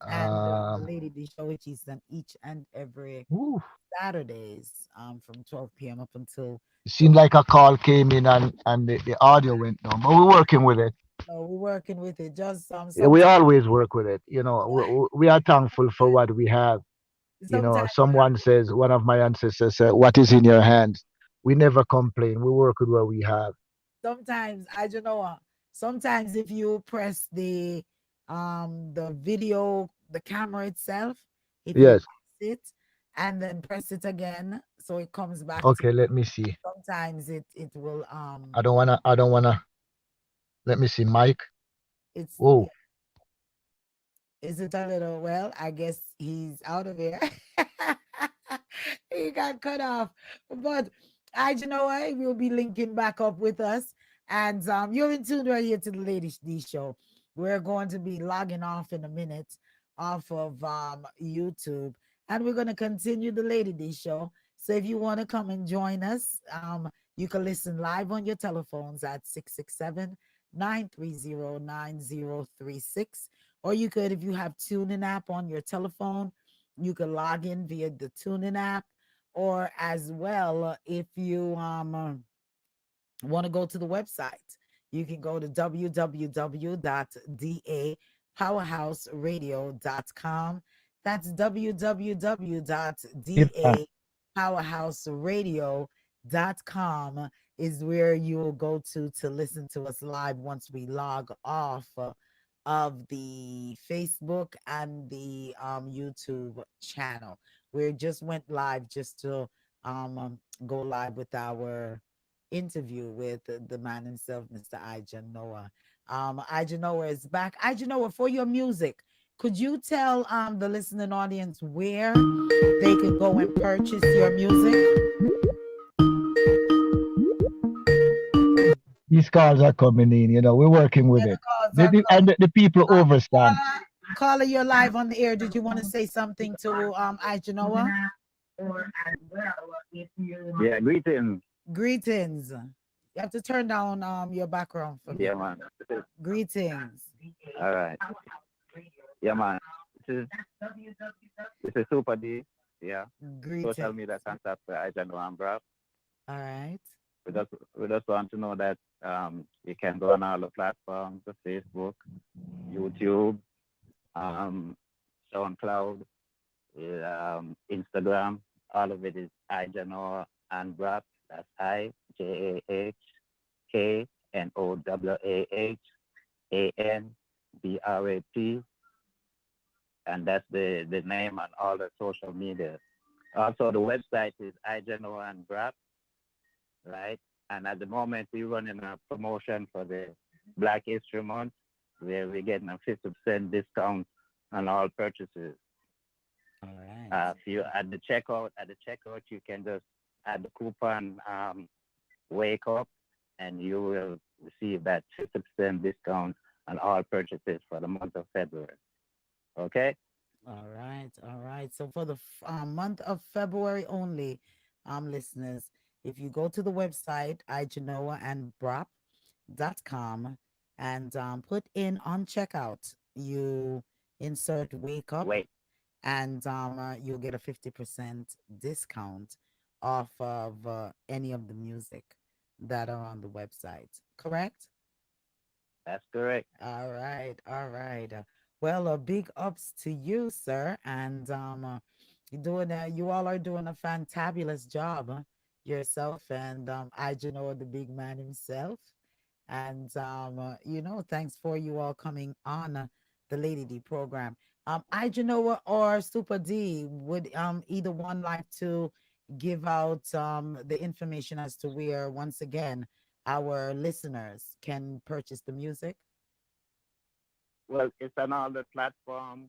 And the um, Lady D Show, which is on each and every woo. Saturdays from 12 p.m. up until It seemed 12. like a call came in and the audio went down, but we're working with it. No, we're working with it. Just Yeah, we sometimes, always work with it. You know, we are thankful for what we have. You know, sometimes, someone says, one of my ancestors said, "What is in your hands?" We never complain. We work with what we have. sometimes I don't know. Sometimes if you press the video, the camera itself, if you Yes. press it and then press it again, so it comes back to Okay, let me see. sometimes it will I don't wanna, let me see, Mike. it's Whoa. is it a little well, I guess he's out of here. He got cut off. But I you know what? We'll be linking back up with us. And you're in tune right here to the Lady D Show. We're going to be logging off in a minute off of YouTube. And we're gonna continue the Lady D Show. So if you want to come and join us, you can listen live on your telephones at 667-930-9036. Or you could, if you have TuneIn app on your telephone, you can log in via the TuneIn app. Or as well, if you want to go to the website, you can go to www.dapowerhouseradio.com. That's Yeah. www.dapowerhouseradio.com is where you will go to listen to us live once we log off of the Facebook and the YouTube channel. We just went live just to go live with our interview with the man himself, Mr. Ijahknowa. Ijahknowa is back. Ijahknowa, for your music, could you tell the listening audience where they could go and purchase your music? These calls are coming in, you know, we're working with Yeah, the it. calls are And the people overstand. caller, you're live on the air. Did you want to say something to Ijahknowa? Yeah, greetings. Greetings. You have to turn down your background for me. Yeah, man. Greetings. All right. Yeah, man. This is this is Super D. Yeah. Social Greetings. media contact for Ijahknowa and Brap. All right. We just want to know that you can go on all the platforms, the Facebook, YouTube, um, SoundCloud, Instagram. All of it is Ijahknowa and Brap. That's IJAHKNOWAHANBRAP, and that's the name on all the social media. Also, the website is Ijahknowa and Brap, right? And at the moment, we're running a promotion for the Black History Month, where we're getting a 50% discount on all purchases. All right. If you at the checkout, you can just add the coupon "Wake Up," and you will receive that 50% discount on all purchases for the month of February. Okay? All right. All right. So for the month of February only, listeners, if you go to the website, ijahknowaandbrap.com and put in on checkout, you insert wake up Wait. and you'll get a 50% discount off of any of the music that are on the website. Correct? That's correct. All right, all right. Well, big ups to you, sir, and you all are doing a fantabulous job, yourself and I know the big man himself, and thanks for you all coming on the Lady D program. I or Super D, would either one like to give out the information as to where once again our listeners can purchase the music? Well, it's on all the platforms.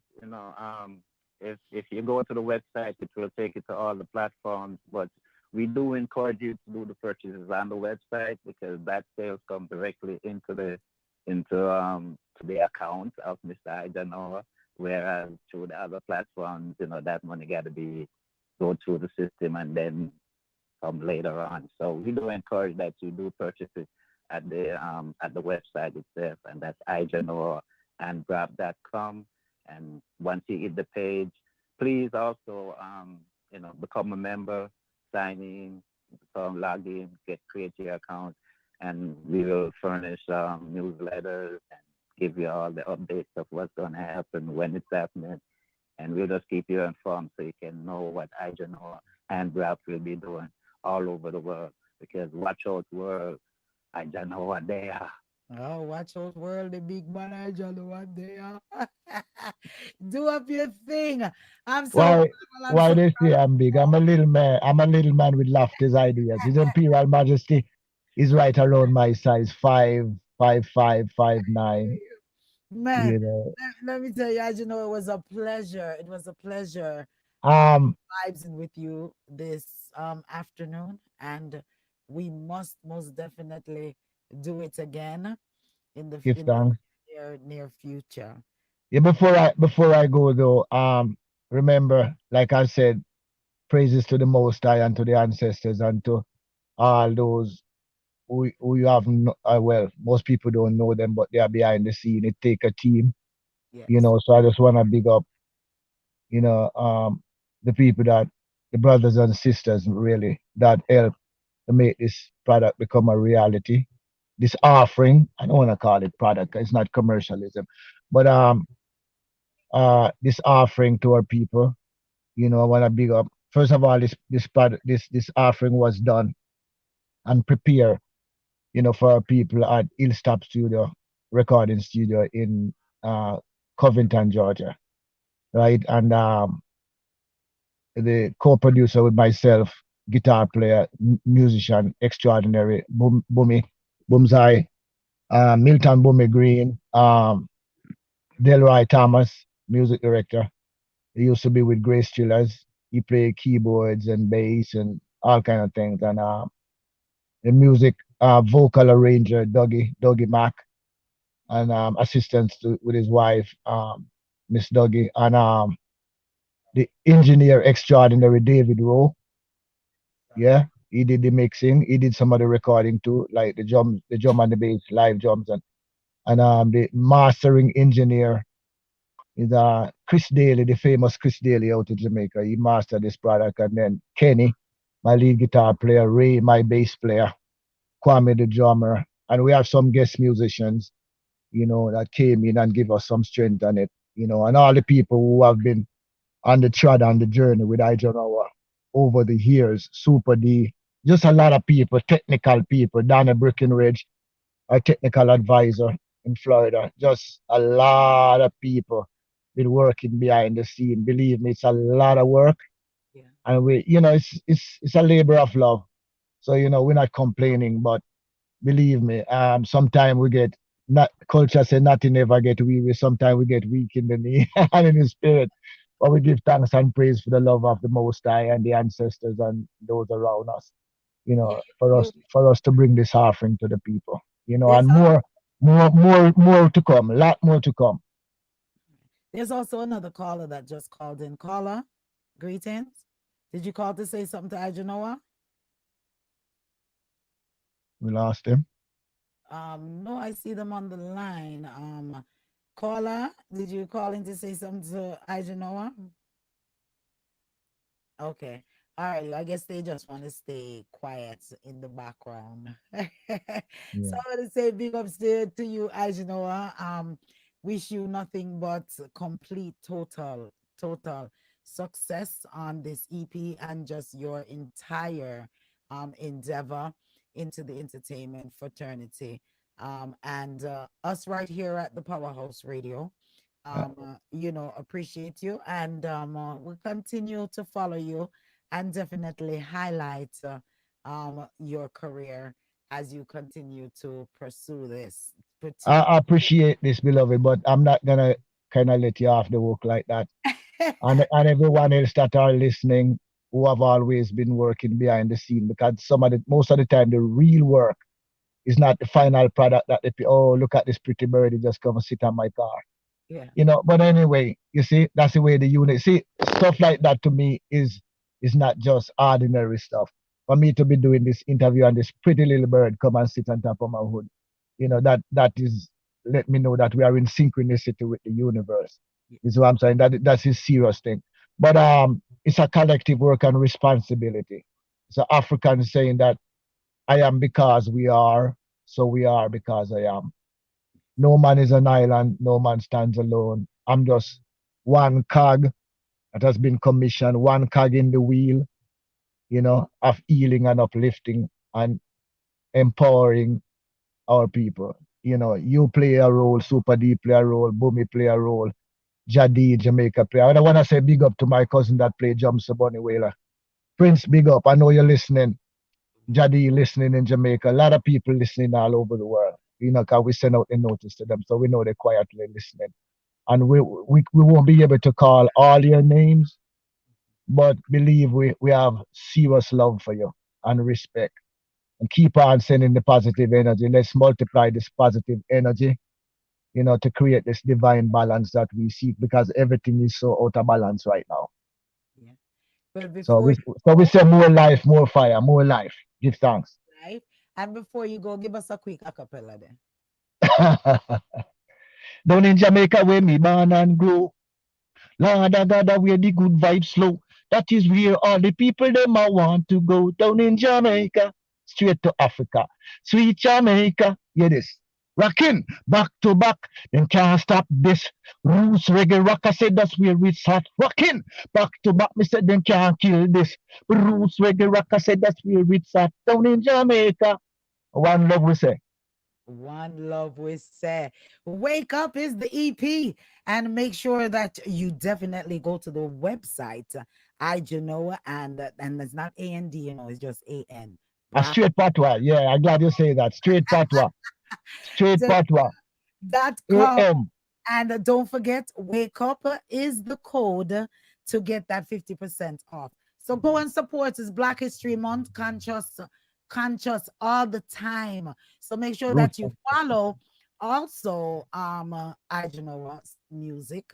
If you go to the website, it will take you to all the platforms. But we do encourage you to do the purchases on the website because that sales come directly into to the account of Mr. Ijahknowa. Whereas through the other platforms, that money got to be go through the system and then come later on. So we do encourage that you do purchase it at the website itself, and that's Ijahknowa and grab.com. And once you hit the page, please also become a member, sign in, become log in, create your account, and we will furnish newsletters and give you all the updates of what's going to happen when it's happening, and we'll just keep you informed so you can know what Ijahknowa and Grab will be doing all over the world. Because watch out, world, Ijahknowa there. Oh, watch out, world, the big man, I don't know what they are. Do up your thing. I'm so Why grateful. I'm why so they say I'm big? I'm a little man. I'm a little man with lofty ideas. His Imperial Majesty is right around my size, 5'5", 5'9". man. You know. Let me tell you, as you know, it was a pleasure. It was a pleasure Um, vibes with you this afternoon, and we must most definitely do it again in the give thanks. near future. Yeah, before I go though, remember, like I said, praises to the Most High and to the ancestors and to all those who you have well, most people don't know them, but they are behind the scene. It take a team, Yes. so I just want to big up, you know, the people that the brothers and sisters really that help to make this product become a reality. This offering, I don't want to call it product, 'cause it's not commercialism, but this offering to our people, I want to big up. First of all, this product, this offering was done and prepared, for our people at Hillstop Studio, recording studio in Covington, Georgia, right? And the co-producer with myself, guitar player, musician, extraordinary, Boomzai, Milton Boomy Green, Delroy Thomas, music director. He used to be with Grace Chillers. He played keyboards and bass and all kind of things. And the music vocal arranger, Dougie Mack, and assistants with his wife, Miss Dougie, and the engineer extraordinary, David Rowe. Yeah, he did the mixing. He did some of the recording too, like the drum and the bass, live drums, and the mastering engineer is Chris Daly, the famous Chris Daly out of Jamaica. He mastered this product, and then Kenny, my lead guitar player, Ray, my bass player, Kwame, the drummer, and we have some guest musicians, that came in and give us some strength on it, and all the people who have been on the trod on the journey with Ijahknowa over the years, Super D, just a lot of people, technical people, Donna Breckenridge, our technical advisor in Florida, just a lot of people been working behind the scene. Believe me, it's a lot of work, Yeah. and it's a labor of love. So we're not complaining, but believe me, sometimes we get not culture say nothing ever get weary. Sometimes we get weak in the knee and in the spirit. But we give thanks and praise for the love of the Most High and the ancestors and those around us. Yeah. For You, us to bring this offering to the people. there's And more to come. A lot more to come. there's also another caller that just called in. Caller, greetings. Did you call to say something to Ajanoa? We lost him. No, I see them on the line. Caller, did you call in to say something to Ajanoa? Okay. All right, I guess they just want to stay quiet in the background. So Yeah. I want to say big ups to you, Ijahknowa. Wish you nothing but complete, total success on this EP and just your entire endeavor into the entertainment fraternity. And us right here at the Powerhouse Radio, Uh, appreciate you, and we'll continue to follow you and definitely highlight your career as you continue to pursue this. I appreciate this, beloved, but I'm not gonna kind of let you off the hook like that. And everyone else that are listening, who have always been working behind the scene, because most of the time the real work is not the final product that oh, look at this pretty bird, it just come and sit on my car. Yeah. But anyway, you see, that's the way the unit see stuff like that to me is not just ordinary stuff. For me to be doing this interview and this pretty little bird come and sit on top of my hood, that is let me know that we are in synchronicity with the universe. Is what I'm saying. That's a serious thing. But it's a collective work and responsibility. It's an African saying that I am because we are, so we are because I am. No man is an island, no man stands alone. I'm just one cog that has been commissioned, one cog in the wheel, of healing and uplifting and empowering our people. You play a role, Super D play a role, Boomy play a role, Jadi, Jamaica play. I want to say big up to my cousin that played Jumps Bunny Whaler. Prince, big up. I know you're listening. Jadi listening in Jamaica. A lot of people listening all over the world. Because we send out a notice to them, so we know they're quietly listening. And we won't be able to call all your names, but believe we have serious love for you and respect. And keep on sending the positive energy. Let's multiply this positive energy, to create this divine balance that we seek, because everything is so out of balance right now. Yeah. But So before we you so we go, say more life, more fire, more life. Give thanks. right? And before you go, give us a quick acapella then. Down in Jamaica where me born and grow. Lord of God, where the good vibes flow. That is where all the people them I want to go. Down in Jamaica, straight to Africa. Sweet Jamaica, hear this. Rockin' back to back, then can't stop this. Roots reggae rock, I said that's where we start. Rockin' back to back, me said then can't kill this. Roots reggae rock, I said that's where we start. Down in Jamaica, one love we say. One love we say. Wake Up is the EP. And make sure that you definitely go to the website, Ijahknowa, and it's not A-N-D, it's just A-N. A straight patwa, yeah, I'm glad you say that. Straight patwa. Straight patwa. .com. A-N. And don't forget, Wake Up is the code to get that 50% off. So go and support us. Black History Month, conscious all the time. So make sure that you follow also Ijahknowa's music.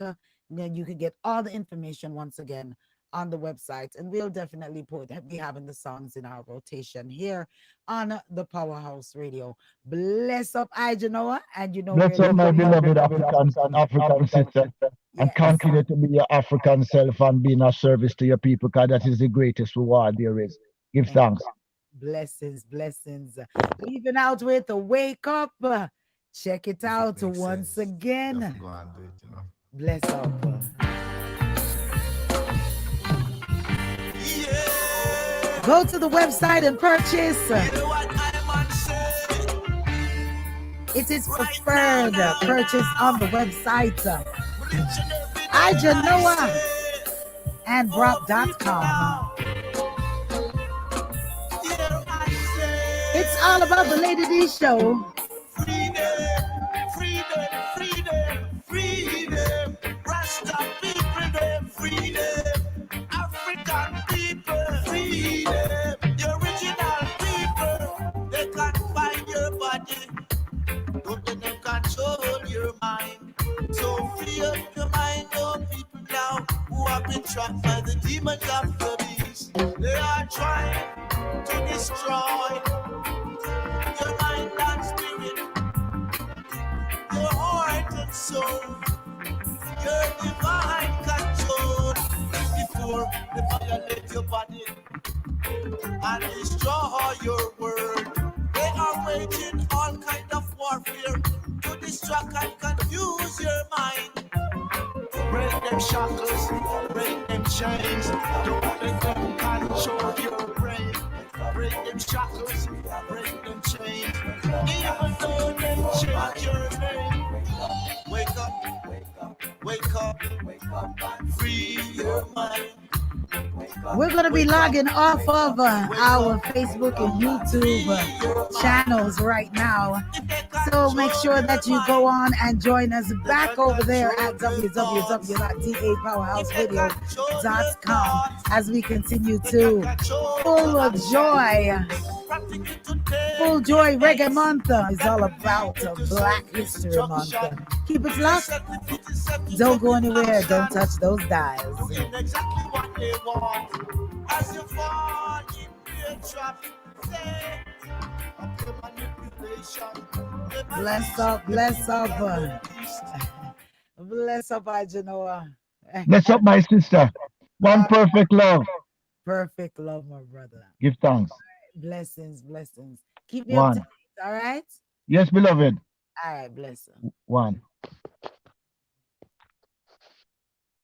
Then you can get all the information once again on the website, and we'll definitely be having the songs in our rotation here on the Powerhouse Radio. Bless up Ijahknowa, and bless up my beloved African sister, and continue to be your African self and being of service to your people, because that is the greatest reward there is. Give thanks. Blessings. Leaving out with the Wake Up. Check it out once again. Bless up. Yeah. Go to the website and purchase. You know what I'm It is preferred purchase on the website. Ijahknowa and Brock.com. It's all about the Lady D show. Freedom. Rasta people, them freedom. African people, freedom. The original people, they can't find your body. Don't let them control your mind. So free up your mind, oh people now who have been trapped by the demons of the beast. They are trying to destroy your mind and spirit, your heart and soul, your divine control. Before they violate your body, and destroy your word. They are waging all kind of warfare to distract and confuse your mind. Break them shackles, break them chains. Don't let them control your brain. Break them shackles, break them chains. Even though they change your name. Wake up, wake up, free your mind. We're going to be logging off of our Facebook and YouTube channels right now. So make sure that you go on and join us back over there at www.dapowerhousevideo.com as we continue to Full Joy Reggae Month is all about Black History Month. Keep it locked. Don't go anywhere. Don't touch those dials. Exactly what they want. As you fall in their trap, say, Bless up, bless up. Bless up, Ijahknowa. Bless up, my sister. One perfect love. Perfect love, my brother. Give thanks. Blessings, blessings. Keep me One. up to date, all right? Yes, beloved. All right, bless him. One.